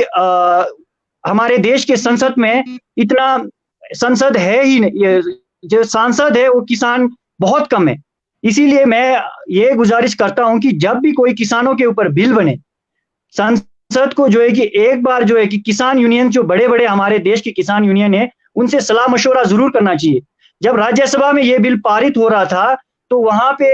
हमारे देश के संसद में इतना संसद है ही नहीं, जो सांसद है वो किसान बहुत कम है। इसीलिए मैं ये गुजारिश करता हूं कि जब भी कोई किसानों के ऊपर बिल बने, संसद को जो है कि एक बार जो है कि किसान यूनियन, जो बड़े बड़े हमारे देश के किसान यूनियन है, उनसे सलाह मशवरा जरूर करना चाहिए। जब राज्यसभा में ये बिल पारित हो रहा था तो वहां पे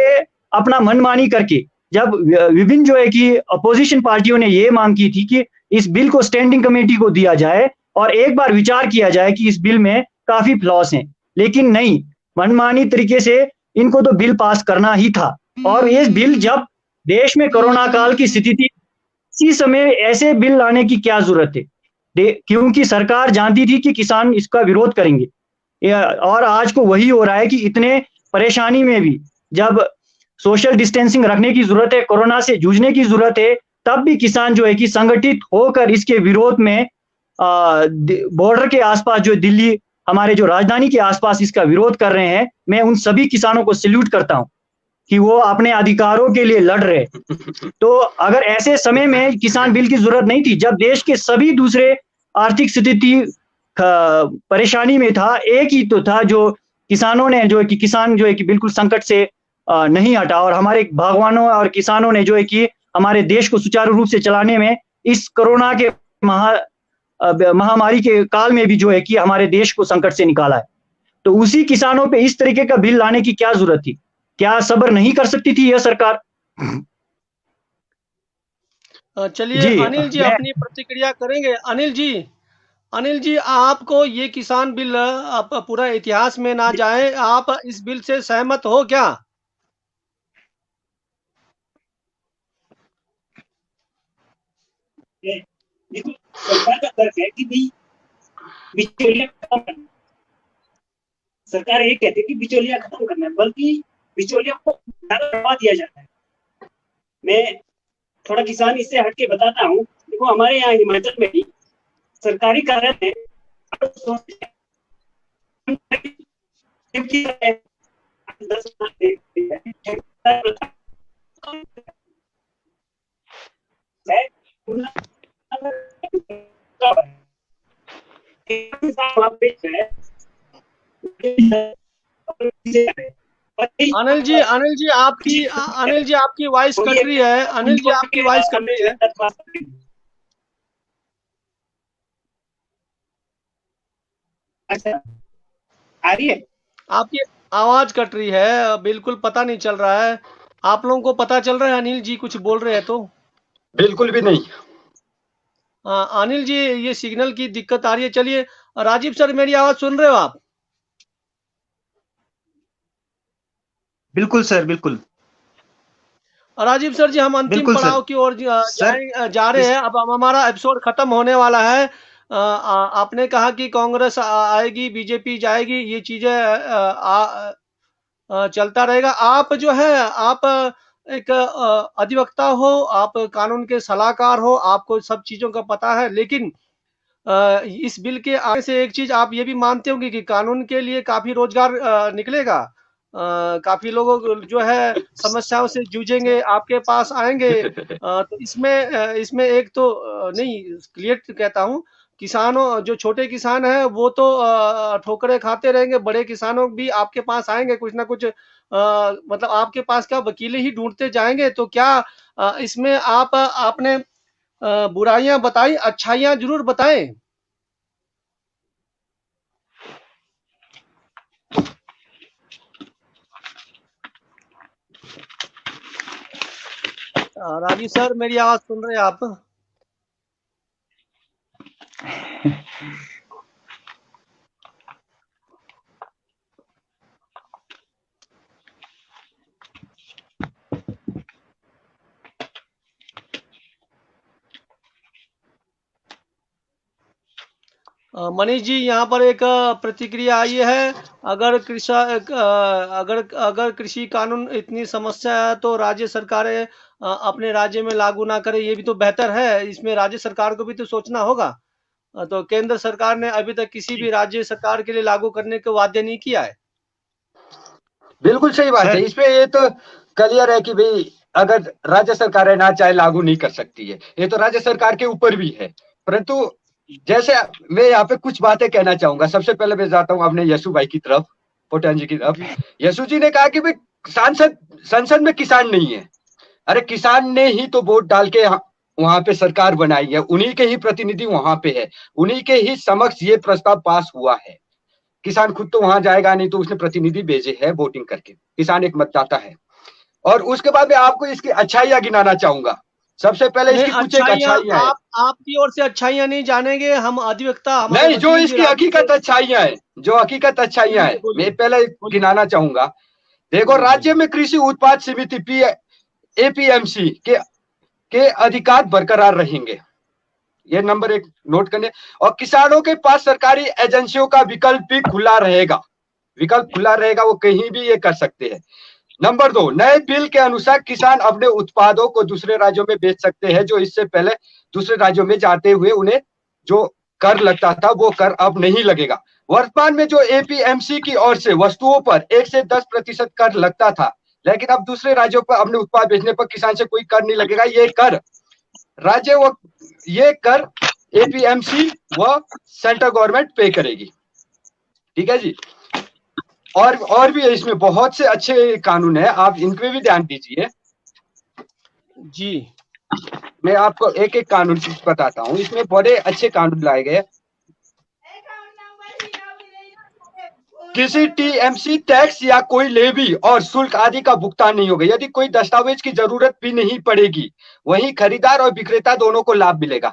अपना मनमानी करके, जब विभिन्न जो है कि अपोजिशन पार्टियों ने ये मांग की थी कि इस बिल को स्टैंडिंग कमेटी को दिया जाए और एक बार विचार किया जाए कि इस बिल में काफी फ्लॉस हैं, लेकिन नहीं, मनमानी तरीके से इनको तो बिल पास करना ही था। और ये बिल, जब देश में कोरोना काल की स्थिति थी, इसी समय ऐसे बिल लाने की क्या जरूरत है? क्योंकि सरकार जानती थी कि किसान इसका विरोध करेंगे, और आज को वही हो रहा है कि इतने परेशानी में भी जब सोशल डिस्टेंसिंग रखने की जरूरत है, कोरोना से जूझने की जरूरत है, तब भी किसान जो है कि संगठित होकर इसके विरोध में बॉर्डर के आसपास, जो दिल्ली हमारे जो राजधानी के आसपास इसका विरोध कर रहे हैं। मैं उन सभी किसानों को सैल्यूट करता हूं कि वो अपने अधिकारों के लिए लड़ रहे। तो अगर ऐसे समय में किसान बिल की जरूरत नहीं थी, जब देश के सभी दूसरे आर्थिक स्थिति परेशानी में था, एक ही तो था जो किसानों ने जो है कि किसान जो है कि बिल्कुल संकट से नहीं हटा, और हमारे बागवानों और किसानों ने जो है कि हमारे देश को सुचारू रूप से चलाने में इस कोरोना के महामारी के काल में भी जो है कि हमारे देश को संकट से निकाला है। तो उसी किसानों पे इस तरीके का बिल लाने की क्या जरूरत थी? क्या सब्र नहीं कर सकती थी यह सरकार? चलिए अनिल जी अपनी प्रतिक्रिया करेंगे। अनिल जी आपको ये किसान बिल, आप पूरा इतिहास में ना जाए, आप इस बिल से सहमत हो क्या? देखो, सरकार का तर्क है कि भाई बिचौलिया खत्म करना। सरकार ये कहती है कि बिचौलिया खत्म करना है, बल्कि बिचौलिया को ज्यादा बढ़ावा दिया जाता है। मैं थोड़ा किसान इससे हटके बताता हूँ। देखो, हमारे यहाँ हिमाचल में भी सरकारी कार्यालय अनिल जी आपकी वॉइस कट रही है। अनिल जी आपकी वॉइस कट रही है। अच्छा, आ रही है? आपकी आवाज कट रही है, बिल्कुल पता नहीं चल रहा है। आप लोगों को पता चल रहा है अनिल जी कुछ बोल रहे हैं तो? बिल्कुल भी नहीं। अनिल जी ये सिग्नल की दिक्कत आ रही है। चलिए राजीव सर, मेरी आवाज सुन रहे हो आप? बिल्कुल सर, बिल्कुल। राजीव सर जी, हम अंतिम पड़ाव की ओर जा रहे हैं। अब हमारा एपिसोड खत्म होने वाला है। आपने कहा कि कांग्रेस आएगी, बीजेपी जाएगी, ये चीजें चलता रहेगा। आप जो है, आप एक अधिवक्ता हो, आप कानून के सलाहकार हो, आपको सब चीजों का पता है। लेकिन इस बिल के आगे से एक चीज आप ये भी मानते होंगे कि कानून के लिए काफी रोजगार निकलेगा। काफी लोग जो है समस्याओं से जूझेंगे, आपके पास आएंगे। तो इसमें एक तो नहीं, क्लियर कहता हूँ, किसानों, जो छोटे किसान हैं वो तो ठोकरें खाते रहेंगे, बड़े किसानों भी आपके पास आएंगे कुछ ना कुछ, मतलब आपके पास क्या वकीलें ही ढूंढते जाएंगे। तो क्या इसमें आपने बुराइयां बताई, अच्छाइयां जरूर बताएं। राजीव सर, मेरी आवाज सुन रहे हैं आप? मनीष जी, यहाँ पर एक प्रतिक्रिया आई है। अगर अगर कृषि कानून इतनी समस्या है तो राज्य सरकारें अपने राज्य में लागू ना करे, ये भी तो बेहतर है। इसमें राज्य सरकार को भी तो सोचना होगा। तो केंद्र सरकार ने अभी तक किसी भी राज्य सरकार के लिए लागू करने को वाध्य नहीं किया है। बिल्कुल सही बात है। इसमें ये तो क्लियर है कि भाई अगर राज्य सरकार ना चाहे लागू नहीं कर सकती है, ये तो राज्य सरकार के ऊपर भी है। परंतु जैसे मैं यहाँ पे कुछ बातें कहना चाहूंगा। सबसे पहले मैं जाता हूँ अपने यशु भाई की तरफ, पोटान जी की तरफ। यशु जी ने कहा कि भाई संसद में किसान नहीं है। अरे किसान ने ही तो वोट डाल के वहां पे सरकार बनाई है, उन्हीं के ही प्रतिनिधि वहां पे है, उन्हीं के ही समक्ष ये प्रस्ताव पास हुआ है। किसान खुद तो वहां जाएगा नहीं, तो उसने प्रतिनिधि भेजे है वोटिंग करके। किसान एक मतदाता है। और उसके बाद मैं आपको इसकी अच्छाइयां गिनाना चाहूंगा। सबसे पहले इसकी कुछ एक अच्छाइयां है। आपकी ओर से अच्छाइयां नहीं जानेंगे हम, अधिवक्ता नहीं, जो इसकी हकीकत अच्छाइयां है, जो हकीकत अच्छाइयां है मैं पहले गिनाना चाहूंगा। देखो, राज्य में कृषि उत्पाद समिति एपीएमसी के अधिकार बरकरार रहेंगे, ये नंबर 1 नोट करने। और किसानों के पास सरकारी एजेंसियों का विकल्प भी खुला रहेगा। विकल्प खुला रहेगा, वो कहीं भी ये कर सकते हैं। नंबर 2, नए बिल के अनुसार किसान अपने उत्पादों को दूसरे राज्यों में बेच सकते हैं, जो इससे पहले दूसरे राज्यों में जाते हुए उन्हें जो कर लगता था वो कर अब नहीं लगेगा। वर्तमान में जो एपीएमसी की ओर से वस्तुओं पर 1 से 10% कर लगता था, लेकिन अब दूसरे राज्यों पर अपने उत्पाद बेचने पर किसान से कोई कर नहीं लगेगा। ये कर एपीएमसी व सेंट्रल गवर्नमेंट पे करेगी। ठीक है जी। और भी इसमें बहुत से अच्छे कानून है, आप इन पे भी ध्यान दीजिए जी। मैं आपको एक एक कानून बताता हूँ। इसमें बड़े अच्छे कानून लाए गए। किसी टीएमसी टैक्स या कोई लेवी और शुल्क आदि का भुगतान नहीं होगा। यदि कोई दस्तावेज की जरूरत भी नहीं पड़ेगी, वहीं खरीदार और विक्रेता दोनों को लाभ मिलेगा।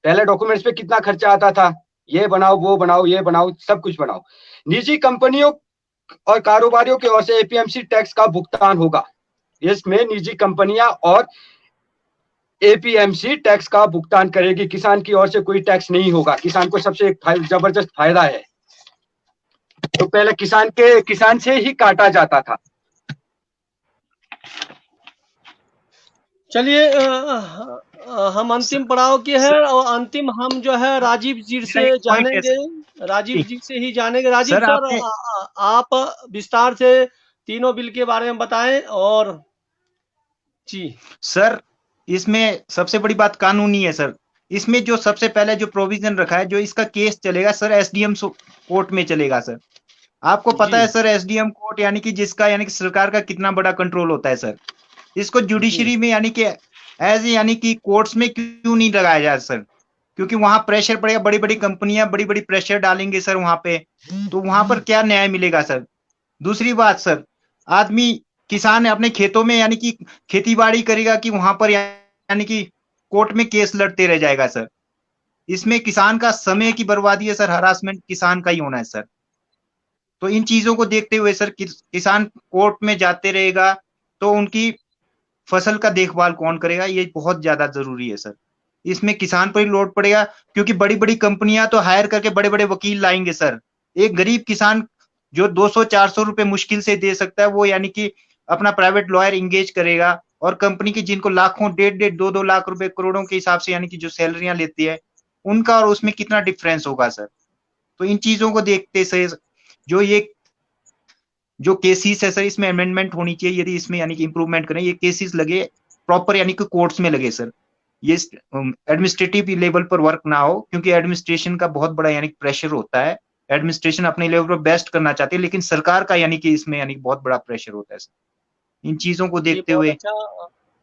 पहले डॉक्यूमेंट्स पे कितना खर्चा आता था, ये बनाओ, वो बनाओ, ये बनाओ, सब कुछ बनाओ। निजी कंपनियों और कारोबारियों की ओर से एपीएमसी टैक्स का भुगतान होगा। इसमें निजी कंपनियां और एपीएमसी टैक्स का भुगतान करेगी। किसान की ओर से कोई टैक्स नहीं होगा। किसान को सबसे एक जबरदस्त फायदा है। तो पहले किसान से ही काटा जाता था। चलिए, हम अंतिम पड़ाव के हैं और अंतिम हम जो है राजीव जी से जानेंगे। राजीव जी से ही जानेंगे। राजीव सर, आप विस्तार से तीनों बिल के बारे में बताएं। और जी सर, इसमें सबसे बड़ी बात कानूनी है सर। इसमें जो सबसे पहले जो प्रोविजन रखा है, जो इसका केस चलेगा सर एसडीएम कोर्ट में चलेगा सर। आपको पता है सर एसडीएम कोर्ट यानी कि जिसका यानी कि सरकार का कितना बड़ा कंट्रोल होता है सर। इसको जुडिशरी में यानी कि कोर्ट्स में क्यों नहीं लगाया जाए सर? क्योंकि वहां प्रेशर पड़ेगा, बड़ी बड़ी कंपनियां बड़ी बड़ी प्रेशर डालेंगे सर वहां पे, तो वहां पर क्या न्याय मिलेगा सर? दूसरी बात सर, आदमी किसान अपने खेतों में यानी कि खेती बाड़ी करेगा कि वहां पर यानी कि कोर्ट में केस लड़ते रह जाएगा सर। इसमें किसान का समय की बर्बादी है सर, हरासमेंट किसान का ही होना है सर। तो इन चीजों को देखते हुए सर किसान कोर्ट में जाते रहेगा तो उनकी फसल का देखभाल कौन करेगा, ये बहुत ज्यादा जरूरी है सर। इसमें किसान पर ही लोड पड़ेगा, क्योंकि बड़ी बड़ी कंपनियां तो हायर करके बड़े बड़े वकील लाएंगे सर। एक गरीब किसान जो 200-400 रुपए मुश्किल से दे सकता है, वो यानी कि अपना प्राइवेट लॉयर इंगेज करेगा। और कंपनी की जिनको लाखों, 1.5 2 लाख रुपए, करोड़ों के हिसाब से यानी कि जो सैलरियां लेती है, उनका और उसमें कितना डिफरेंस होगा सर। तो इन चीजों को देखते से जो केसेस है सर, इसमें अमेंडमेंट होनी चाहिए। यदि इसमें यानी कि इंप्रूवमेंट करें, ये केसेस लगे प्रॉपर यानी कि कोर्ट्स में लगे सर। ये एडमिनिस्ट्रेटिव लेवल पर वर्क ना हो, क्योंकि एडमिनिस्ट्रेशन का बहुत बड़ा यानी प्रेशर होता है। एडमिनिस्ट्रेशन अपने लेवल पर बेस्ट करना चाहती है, लेकिन सरकार का यानी कि इसमें यानी बहुत बड़ा प्रेशर होता है सर। इन चीजों को देखते हुए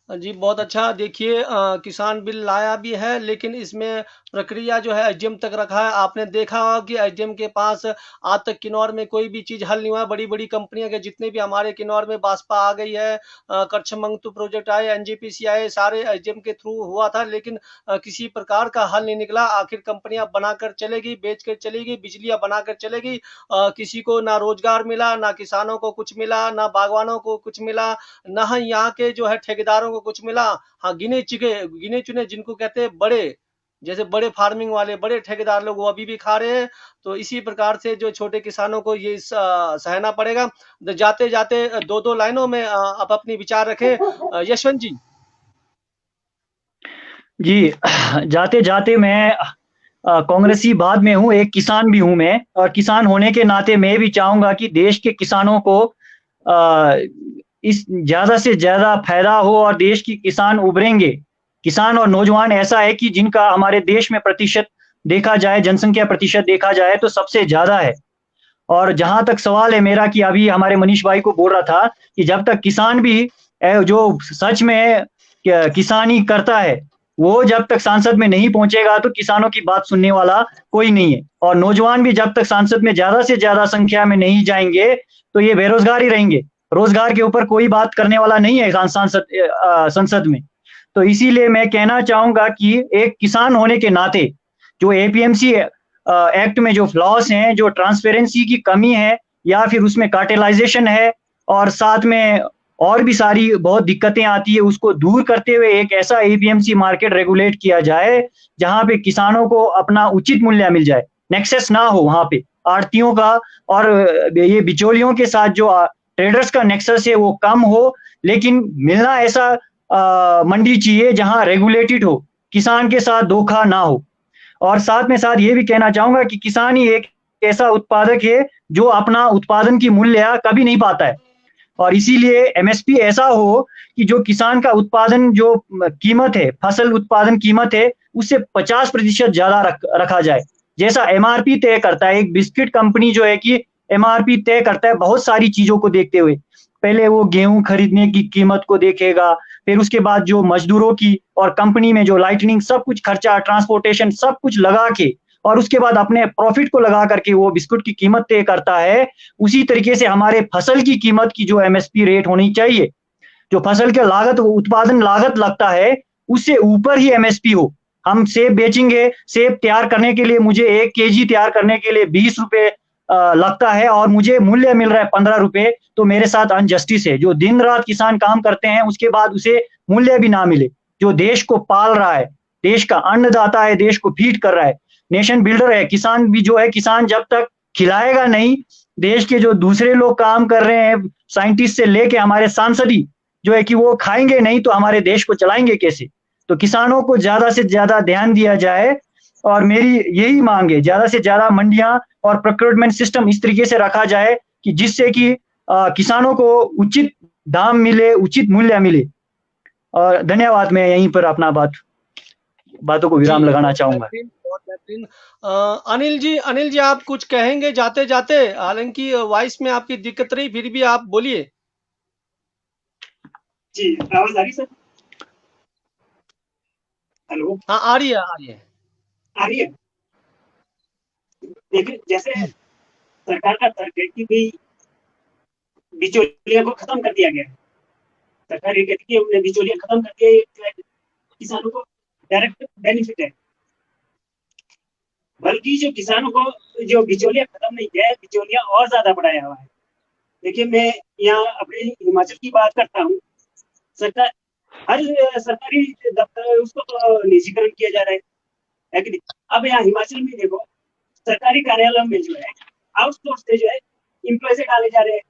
जी बहुत अच्छा। देखिए, किसान बिल लाया भी है, लेकिन इसमें प्रक्रिया जो है एसडीएम तक रखा है। आपने देखा होगा कि एसडीएम के पास आज तक किन्नौर में कोई भी चीज हल नहीं हुआ। बड़ी बड़ी कंपनियां के जितने भी हमारे किन्नौर में बासपा आ गई है, करछमंगतु प्रोजेक्ट आए, एनजीपीसी आए, सारे एसडीएम के थ्रू हुआ था, लेकिन किसी प्रकार का हल नहीं निकला। आखिर कंपनियां बनाकर चलेगी, बेच कर चलेगी, बिजलियां बनाकर चलेगी। किसी को ना रोजगार मिला, ना किसानों को कुछ मिला, ना बागवानों को कुछ मिला, ना यहाँ के जो है ठेकेदारों को कुछ मिला। हाँ, गिने चुने जिनको कहते हैं बड़े, जैसे बड़े फार्मिंग वाले, बड़े ठेकेदार लोग वो अभी भी खा रहे हैं, तो इसी प्रकार से जो छोटे किसानों को ये सहना पड़ेगा। तो जाते जाते 2-2 लाइनों में आप अपनी विचार रखें। यशवंत जी। जी, जाते जाते मैं कांग्रेसी बाद में हूँ, एक किसान भी हूँ मैं, और किसान होने के नाते मैं भी चाहूंगा कि देश के किसानों को इस ज्यादा से ज्यादा फायदा हो और देश की किसान उभरेंगे। किसान और नौजवान ऐसा है कि जिनका हमारे देश में प्रतिशत देखा जाए, जनसंख्या प्रतिशत देखा जाए तो सबसे ज्यादा है। और जहां तक सवाल है मेरा कि अभी हमारे मनीष भाई को बोल रहा था कि जब तक किसान भी जो सच में किसानी करता है वो जब तक सांसद में नहीं पहुंचेगा तो किसानों की बात सुनने वाला कोई नहीं है। और नौजवान भी जब तक सांसद में ज्यादा से ज्यादा संख्या में नहीं जाएंगे तो ये बेरोजगार ही रहेंगे। रोजगार के ऊपर कोई बात करने वाला नहीं है संसद में। तो इसीलिए मैं कहना चाहूंगा कि एक किसान होने के नाते जो एपीएमसी एक्ट में जो फ्लॉस हैं, जो ट्रांसपेरेंसी की कमी है या फिर उसमें कार्टेलाइजेशन है और साथ में और भी सारी बहुत दिक्कतें आती है, उसको दूर करते हुए एक ऐसा एपीएमसी मार्केट रेगुलेट किया जाए जहां पे किसानों को अपना उचित मूल्य मिल जाए, नेक्सस ना हो वहां पे आड़तियों का और ये बिचौलियों के साथ जो ट्रेडर्स का नेक्सस है वो कम हो, लेकिन मिलना ऐसा मंडी चाहिए जहां रेगुलेटेड हो, किसान के साथ धोखा ना हो। और साथ में साथ ये भी कहना चाहूंगा कि किसान ही एक ऐसा उत्पादक है जो अपना उत्पादन की मूल्य कभी नहीं पाता है, और इसीलिए एमएसपी ऐसा हो कि जो किसान का उत्पादन जो कीमत है, फसल उत्पादन कीमत है, उससे 50% ज्यादा रखा जाए। जैसा एमआरपी तय करता है एक बिस्किट कंपनी जो है कि एमआरपी तय करता है बहुत सारी चीजों को देखते हुए, पहले वो गेहूं खरीदने की कीमत को देखेगा, फिर उसके बाद जो मजदूरों की और कंपनी में जो लाइटनिंग सब कुछ खर्चा, ट्रांसपोर्टेशन सब कुछ लगा के, और उसके बाद अपने प्रॉफिट को लगा करके वो बिस्कुट की कीमत तय करता है। उसी तरीके से हमारे फसल की कीमत की जो एमएसपी रेट होनी चाहिए, जो फसल के लागत उत्पादन लागत लगता है उससे ऊपर ही एमएसपी हो। हम सेब बेचेंगे, सेब तैयार करने के लिए मुझे 1 केजी तैयार करने के लिए 20 रुपए लगता है और मुझे मूल्य मिल रहा है 15 रुपए, तो मेरे साथ अनजस्टिस है। जो दिन रात किसान काम करते हैं उसके बाद उसे मूल्य भी ना मिले, जो देश को पाल रहा है, देश का अन्नदाता है, देश को फीड कर रहा है, नेशन बिल्डर है, किसान भी जो है, किसान जब तक खिलाएगा नहीं, देश के जो दूसरे लोग काम कर रहे हैं, साइंटिस्ट से लेके हमारे सांसद ही जो है कि वो खाएंगे नहीं तो हमारे देश को चलाएंगे कैसे। तो किसानों को ज्यादा से ज्यादा ध्यान दिया जाए और मेरी यही मांग है, ज्यादा से ज्यादा मंडियां और प्रोक्योरमेंट सिस्टम इस तरीके से रखा जाए कि जिससे कि किसानों को उचित दाम मिले, उचित मूल्य मिले। और धन्यवाद, मैं यहीं पर अपना बातों को विराम लगाना चाहूंगा। बहुत बेहतरीन। अनिल जी आप कुछ कहेंगे जाते जाते? हालांकि वॉइस में आपकी दिक्कत रही, फिर भी आप बोलिए। जी, आवाज आ रही सर? हेलो? हाँ, आ रही है। आ रही है। देखिए, जैसे सरकार का तर्क है कि भाई बिचौलिया को खत्म कर दिया गया है। सरकार ये कहती है कि हमने बिचौलिया खत्म कर दिया, किसानों को डायरेक्ट बेनिफिट है। बल्कि जो किसानों को जो बिचौलिया खत्म नहीं किया है, बिचौलिया और ज्यादा बढ़ाया हुआ है। देखिए, मैं यहाँ अपने हिमाचल की बात करता हूँ। सरकार हर सरकारी दफ्तर उसको तो निजीकरण किया जा रहा है कि नहीं? अब यहाँ हिमाचल में देखो, सरकारी कार्यालयों में जो है आउटसोर्स से जो है एम्प्लॉय से डाले जा रहे हैं,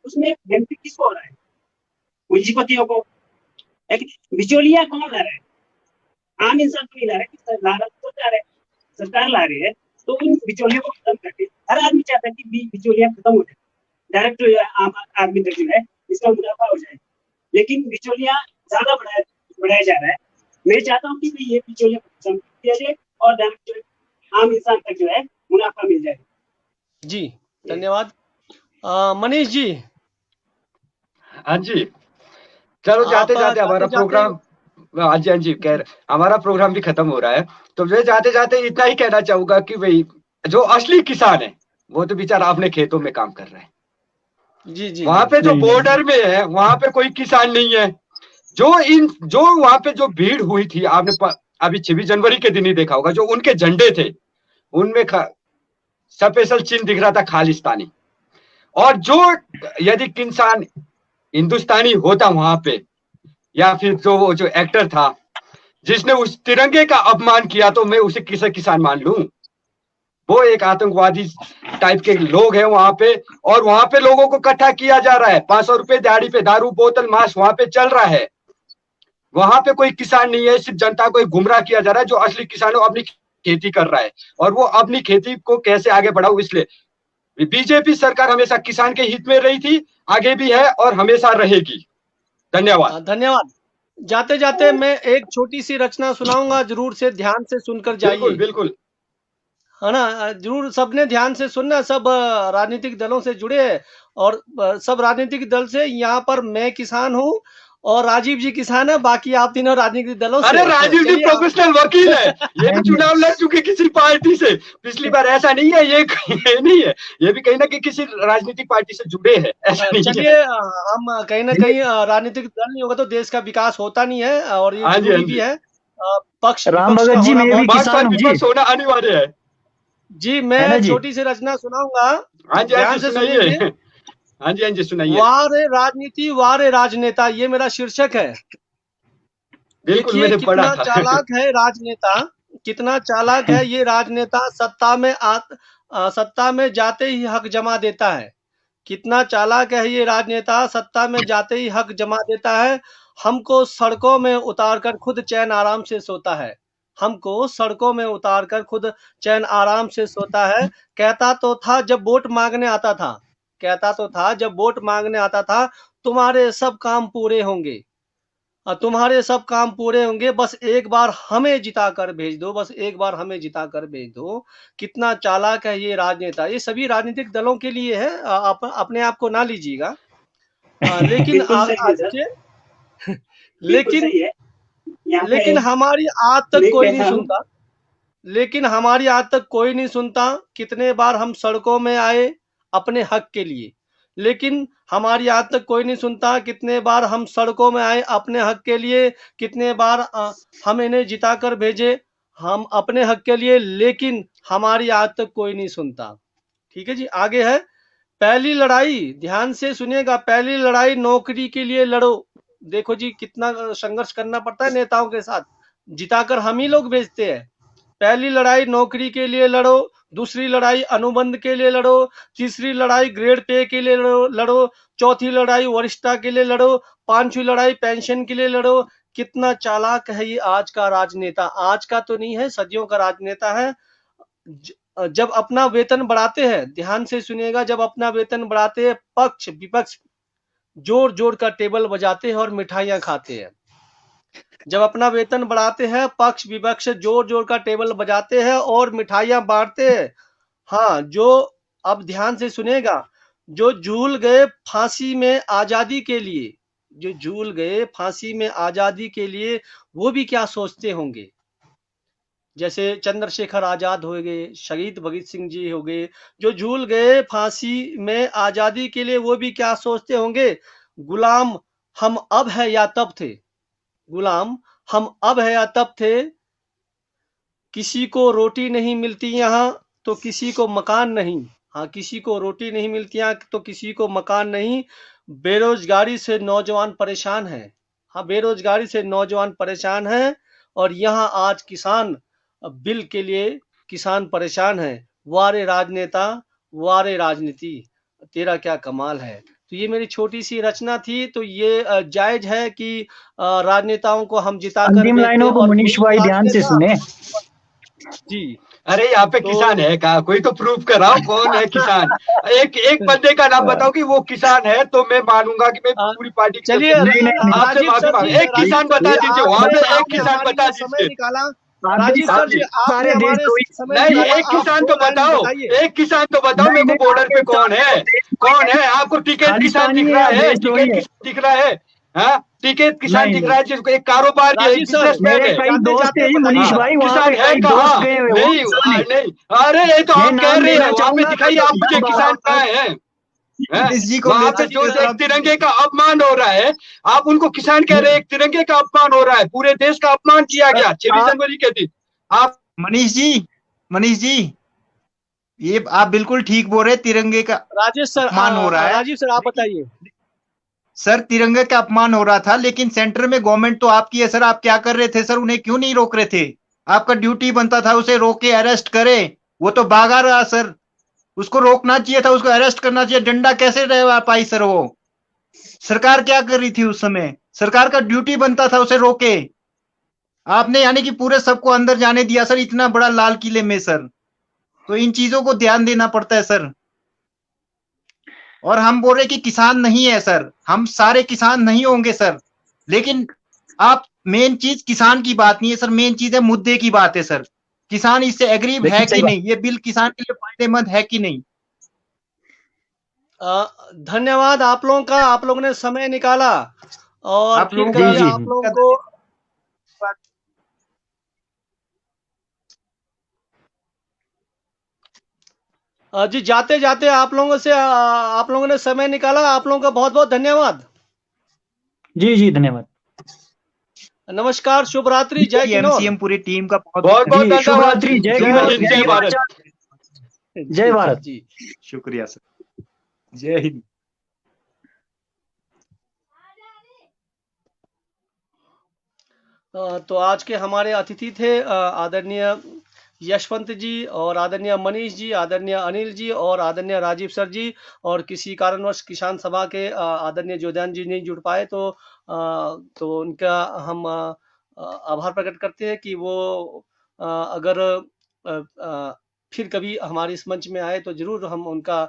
उसमें बेनिफिट किसको हो रहा है? पूंजीपतियों को। बिचौलिया कौन ला रहा है? आम इंसान तो नहीं ला रहा है, ला रहा तो जा रहा है, सरकार ला रही है। तो उन बिचौलियों को खत्म करके हर आदमी चाहता है कि बिचौलिया खत्म हो जाए, डायरेक्ट आम आदमी तक जो है इसका मुनाफा हो जाए। लेकिन बिचौलिया ज्यादा बढ़ाया जा रहा है। मैं चाहता हूँ कि ये बिचौलिया खत्म किया जाए और डायरेक्ट आम इंसान तक जो है मुनाफा मिल जाए। जी, धन्यवाद। मनीष जी। हाँ जी, चलो जाते जाते हमारा प्रोग्राम, हाँ जी कह रहे हमारा प्रोग्राम भी खत्म हो रहा है। तो मैं जाते जाते इतना ही कहना चाहूंगा कि भाई जो असली किसान है वो तो बेचारा अपने खेतों में काम कर रहा है। जी वहां पे जो बॉर्डर में है वहां पे कोई किसान नहीं है। जो वहां पे जो भीड़ हुई थी, आपने अभी 26 जनवरी के दिन ही देखा होगा, जो उनके झंडे थे उनमें स्पेशल चिन्ह दिख रहा था खालिस्तानी। और जो यदि किसान हिंदुस्तानी होता वहां पे, या फिर जो एक्टर था जिसने उस तिरंगे का अपमान किया तो मैं उसे किसे किसान मान लूं? वो एक आतंकवादी टाइप के लोग हैं वहां पे, और वहां पे लोगों को इकट्ठा किया जा रहा है। 500 रुपए दिहाड़ी पे दारू बोतल मांस वहां पे चल रहा है। वहां पे कोई किसान नहीं है, सिर्फ जनता को एक गुमराह किया जा रहा है। जो असली किसान है अपनी खेती कर रहा है, और वो अपनी खेती को कैसे आगे बढ़ाऊ, इसलिए बीजेपी सरकार हमेशा किसान के हित में रही थी, आगे भी है और हमेशा रहेगी। धन्यवाद। धन्यवाद। जाते जाते मैं एक छोटी सी रचना सुनाऊंगा, जरूर से ध्यान से सुनकर बिल्कुल जाइए, बिल्कुल। है ना। जरूर सबने ध्यान से सुनना, सब राजनीतिक दलों से जुड़े हैं, और सब राजनीतिक दल से। यहाँ पर मैं किसान हूँ और राजीव जी किसान है, बाकी आप तीनों राजनीतिक दलों से। अरे राजीव जी प्रोफेशनल वकील है, ये भी चुनाव लड़ चुके किसी पार्टी से पिछली बार। ऐसा नहीं है, ये नहीं है, ये भी कहीं ना कहीं किसी राजनीतिक पार्टी से जुड़े हैं, ऐसा नहीं है। चलिए, हम कहीं ना कहीं राजनीतिक दल नहीं होगा तो देश का विकास होता नहीं है, और ये जरूरी भी है। पक्ष राम विपक्ष भगत का जी, होना मैं भी बहुत किसान हूं जी। विपक्ष होना अनिवार्य है जी। मैं छोटी सी रचना सुनाऊंगा, हाँ जी, ध्यान से सुनिए। हाँ जी सुनाइए। वारे राजनीति वारे राजनेता, ये मेरा शीर्षक है। बिल्कुल, देखिए मैंने पढ़ा कितना था। चालाक है राजनेता, कितना चालाक है ये राजनेता। सत्ता में जाते ही हक जमा देता है। कितना चालाक है ये राजनेता, सत्ता में जाते ही हक जमा देता है। हमको सड़कों में उतारकर खुद चैन आराम से सोता है। हमको सड़कों में उतारकर खुद चैन आराम से सोता है। कहता तो था जब वोट मांगने आता था, कहता तो था जब वोट मांगने आता था, तुम्हारे सब काम पूरे होंगे, तुम्हारे सब काम पूरे होंगे, बस एक बार हमें जिता कर भेज दो, बस एक बार हमें जिता कर भेज दो। कितना चालाक है ये राजनेता। ये सभी राजनीतिक दलों के लिए है, आप अपने आप को ना लीजिएगा। लेकिन लेकिन हमारी आज तक कोई नहीं सुनता, लेकिन हमारी आज तक कोई नहीं सुनता। कितने बार हम सड़कों में आए अपने हक के लिए, लेकिन हमारी आज तक कोई नहीं सुनता। कितने बार हम सड़कों में आए अपने हक के लिए, कितने बार हम इन्हें जिता कर भेजे हम अपने हक के लिए, लेकिन हमारी आज तक कोई नहीं सुनता। ठीक है जी, आगे है। पहली लड़ाई, ध्यान से सुनिएगा, पहली लड़ाई नौकरी के लिए लड़ो। देखो जी कितना संघर्ष करना पड़ता है नेताओं के साथ, जिताकर हम ही लोग भेजते हैं। पहली लड़ाई नौकरी के लिए लड़ो, दूसरी लड़ाई अनुबंध के लिए लड़ो, तीसरी लड़ाई ग्रेड पे के लिए लड़ो, चौथी लड़ाई वरिष्ठता के लिए लड़ो, पांचवी लड़ाई पेंशन के लिए लड़ो। कितना चालाक है ये आज का राजनेता। आज का तो नहीं है, सदियों का राजनेता है। जब अपना वेतन बढ़ाते हैं, ध्यान से सुनिएगा, जब अपना वेतन बढ़ाते हैं, पक्ष विपक्ष जोर जोर का टेबल बजाते हैं और मिठाइयां खाते हैं। जब अपना वेतन बढ़ाते हैं, पक्ष विपक्ष जोर जोर का टेबल बजाते हैं और मिठाइयां बांटते हैं। हाँ, जो अब ध्यान से सुनेगा, जो झूल गए फांसी में आजादी के लिए, जो झूल गए फांसी में आजादी के लिए, वो भी क्या सोचते होंगे। जैसे चंद्रशेखर आजाद हो गए, शहीद भगत सिंह जी हो गए, जो झूल गए फांसी में आजादी के लिए, वो भी क्या सोचते होंगे। गुलाम हम अब है या तब थे, गुलाम हम अब है या तब थे। किसी को रोटी नहीं मिलती यहाँ तो किसी को मकान नहीं। हाँ, किसी को रोटी नहीं मिलती यहाँ तो किसी को मकान नहीं। बेरोजगारी से नौजवान परेशान है। हाँ, बेरोजगारी से नौजवान परेशान है, और यहाँ आज किसान बिल के लिए किसान परेशान है। वारे राजनेता वारे राजनीति, तेरा क्या कमाल है। तो ये मेरी छोटी सी रचना थी। तो ये जायज है कि राजनेताओं को हम जिताकर अंतिम लाइनों को मनीष भाई ध्यान से सुने जी। अरे यहाँ पे किसान है का, कोई तो प्रूफ कराओ कौन है किसान। एक बंदे का नाम बताओ कि वो किसान है, तो मैं मानूंगा कि मैं पूरी पार्टी। चलिए, आपसे माफी मांग, एक किसान बता दीजिए वहां पे, एक किसान बता दीजिए। निकाला राजीव सर जी, आपने हमारे समय नहीं, एक किसान तो बताओ, एक किसान तो बताओ मेरे को, बॉर्डर पे कौन है, कौन है। आपको टिकट किसान दिख रहा है, टिकट दिख रहा है, हाँ टिकट किसान दिख रहा है, जिसको एक कारोबार किसान है कहाँ, नहीं। अरे ये तो आप कह रहे हैं, वहाँ पे दिखाइए आप मुझे किसान कहाँ है। वहाँ पे जो एक तिरंगे का अपमान हो रहा है, आप उनको किसान कह रहे हैं। एक तिरंगे का अपमान हो रहा है, पूरे देश का अपमान किया गया 26 जनवरी के दिन। आप मनीष जी ये आप बिल्कुल ठीक बोल रहे, तिरंगे का राजेश सर अपमान हो रहा है। राजीव सर आप बताइए। सर तिरंगे का अपमान हो रहा था, लेकिन सेंटर में गवर्नमेंट तो आपकी है सर, आप क्या कर रहे थे सर? उन्हें क्यों नहीं रोक रहे थे? आपका ड्यूटी बनता था उसे रोक के अरेस्ट करे, वो तो भागा रहा सर, उसको रोकना चाहिए था, उसको अरेस्ट करना चाहिए। डंडा कैसे रह पाई सर? वो सरकार क्या कर रही थी उस समय? सरकार का ड्यूटी बनता था उसे रोके। आपने यानी कि पूरे सबको अंदर जाने दिया सर, इतना बड़ा लाल किले में सर। तो इन चीजों को ध्यान देना पड़ता है सर। और हम बोल रहे कि किसान नहीं है सर, हम सारे किसान नहीं होंगे सर, लेकिन आप मेन चीज किसान की बात नहीं है सर, मेन चीज है मुद्दे की बात है सर। किसान इससे एग्री है कि नहीं? ये बिल किसान के लिए फायदेमंद है कि नहीं? धन्यवाद आप लोगों का, आप लोगों ने समय निकाला और आप फिर लोगों कभी जी, आप लोगों को जी जाते जाते आप लोगों से आप लोगों ने समय निकाला, आप लोगों का बहुत बहुत धन्यवाद। जी जी धन्यवाद। नमस्कार, शुभ रात्रि, जय किन्नौर। एमसीएम पूरी टीम का बहुत बहुत बहुत जी धन्यवाद। शुभ रात्रि, जय जय भारत, हिंद, जय भारत। जय भारत। जी शुक्रिया सर, जय हिंद। तो आज के हमारे अतिथि थे आदरणीय यशवंत जी और आदरणीय मनीष जी, आदरणीय अनिल जी और आदरणीय राजीव सर जी। और किसी कारणवश किसान सभा के आदरणीय जोधान जी नहीं जुड़ पाए, तो उनका हम आभार प्रकट करते हैं कि वो अगर फिर कभी हमारे इस मंच में आए तो जरूर हम उनका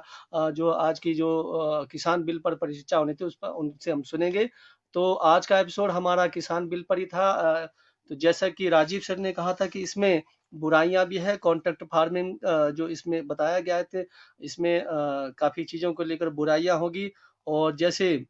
जो आज की जो किसान बिल पर परिचर्चा होनी थी उस पर उनसे हम सुनेंगे। तो आज का एपिसोड हमारा किसान बिल पर ही था। तो जैसा कि राजीव सर ने कहा था कि इसमें बुराइयां भी है, कॉन्ट्रैक्ट फार्मिंग जो इसमें बताया गया थे, इसमें काफी चीजों को लेकर बुराइयां होगी। और जैसे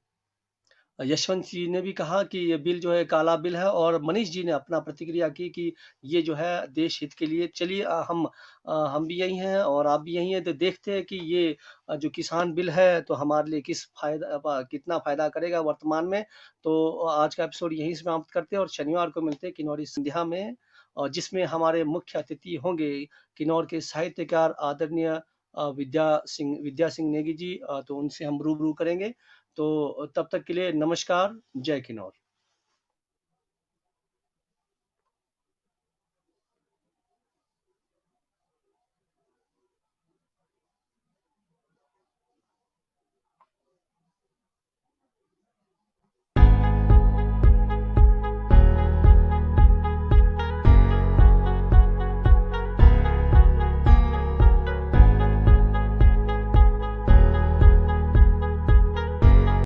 यशवंत जी ने भी कहा कि ये बिल जो है काला बिल है, और मनीष जी ने अपना प्रतिक्रिया की कि ये जो है देश हित के लिए। चलिए हम भी यही हैं और आप भी यही हैं, तो देखते हैं कि ये जो किसान बिल है तो हमारे लिए कितना फायदा करेगा वर्तमान में। तो आज का एपिसोड यहीं समाप्त करते हैं और शनिवार को मिलते हैं किन्नौरी संध्या में, और जिसमें हमारे मुख्य अतिथि होंगे किन्नौर के साहित्यकार आदरणीय विद्या सिंह नेगी जी। तो उनसे हम रूबरू करेंगे। तो तब तक के लिए नमस्कार, जय किन्नौर।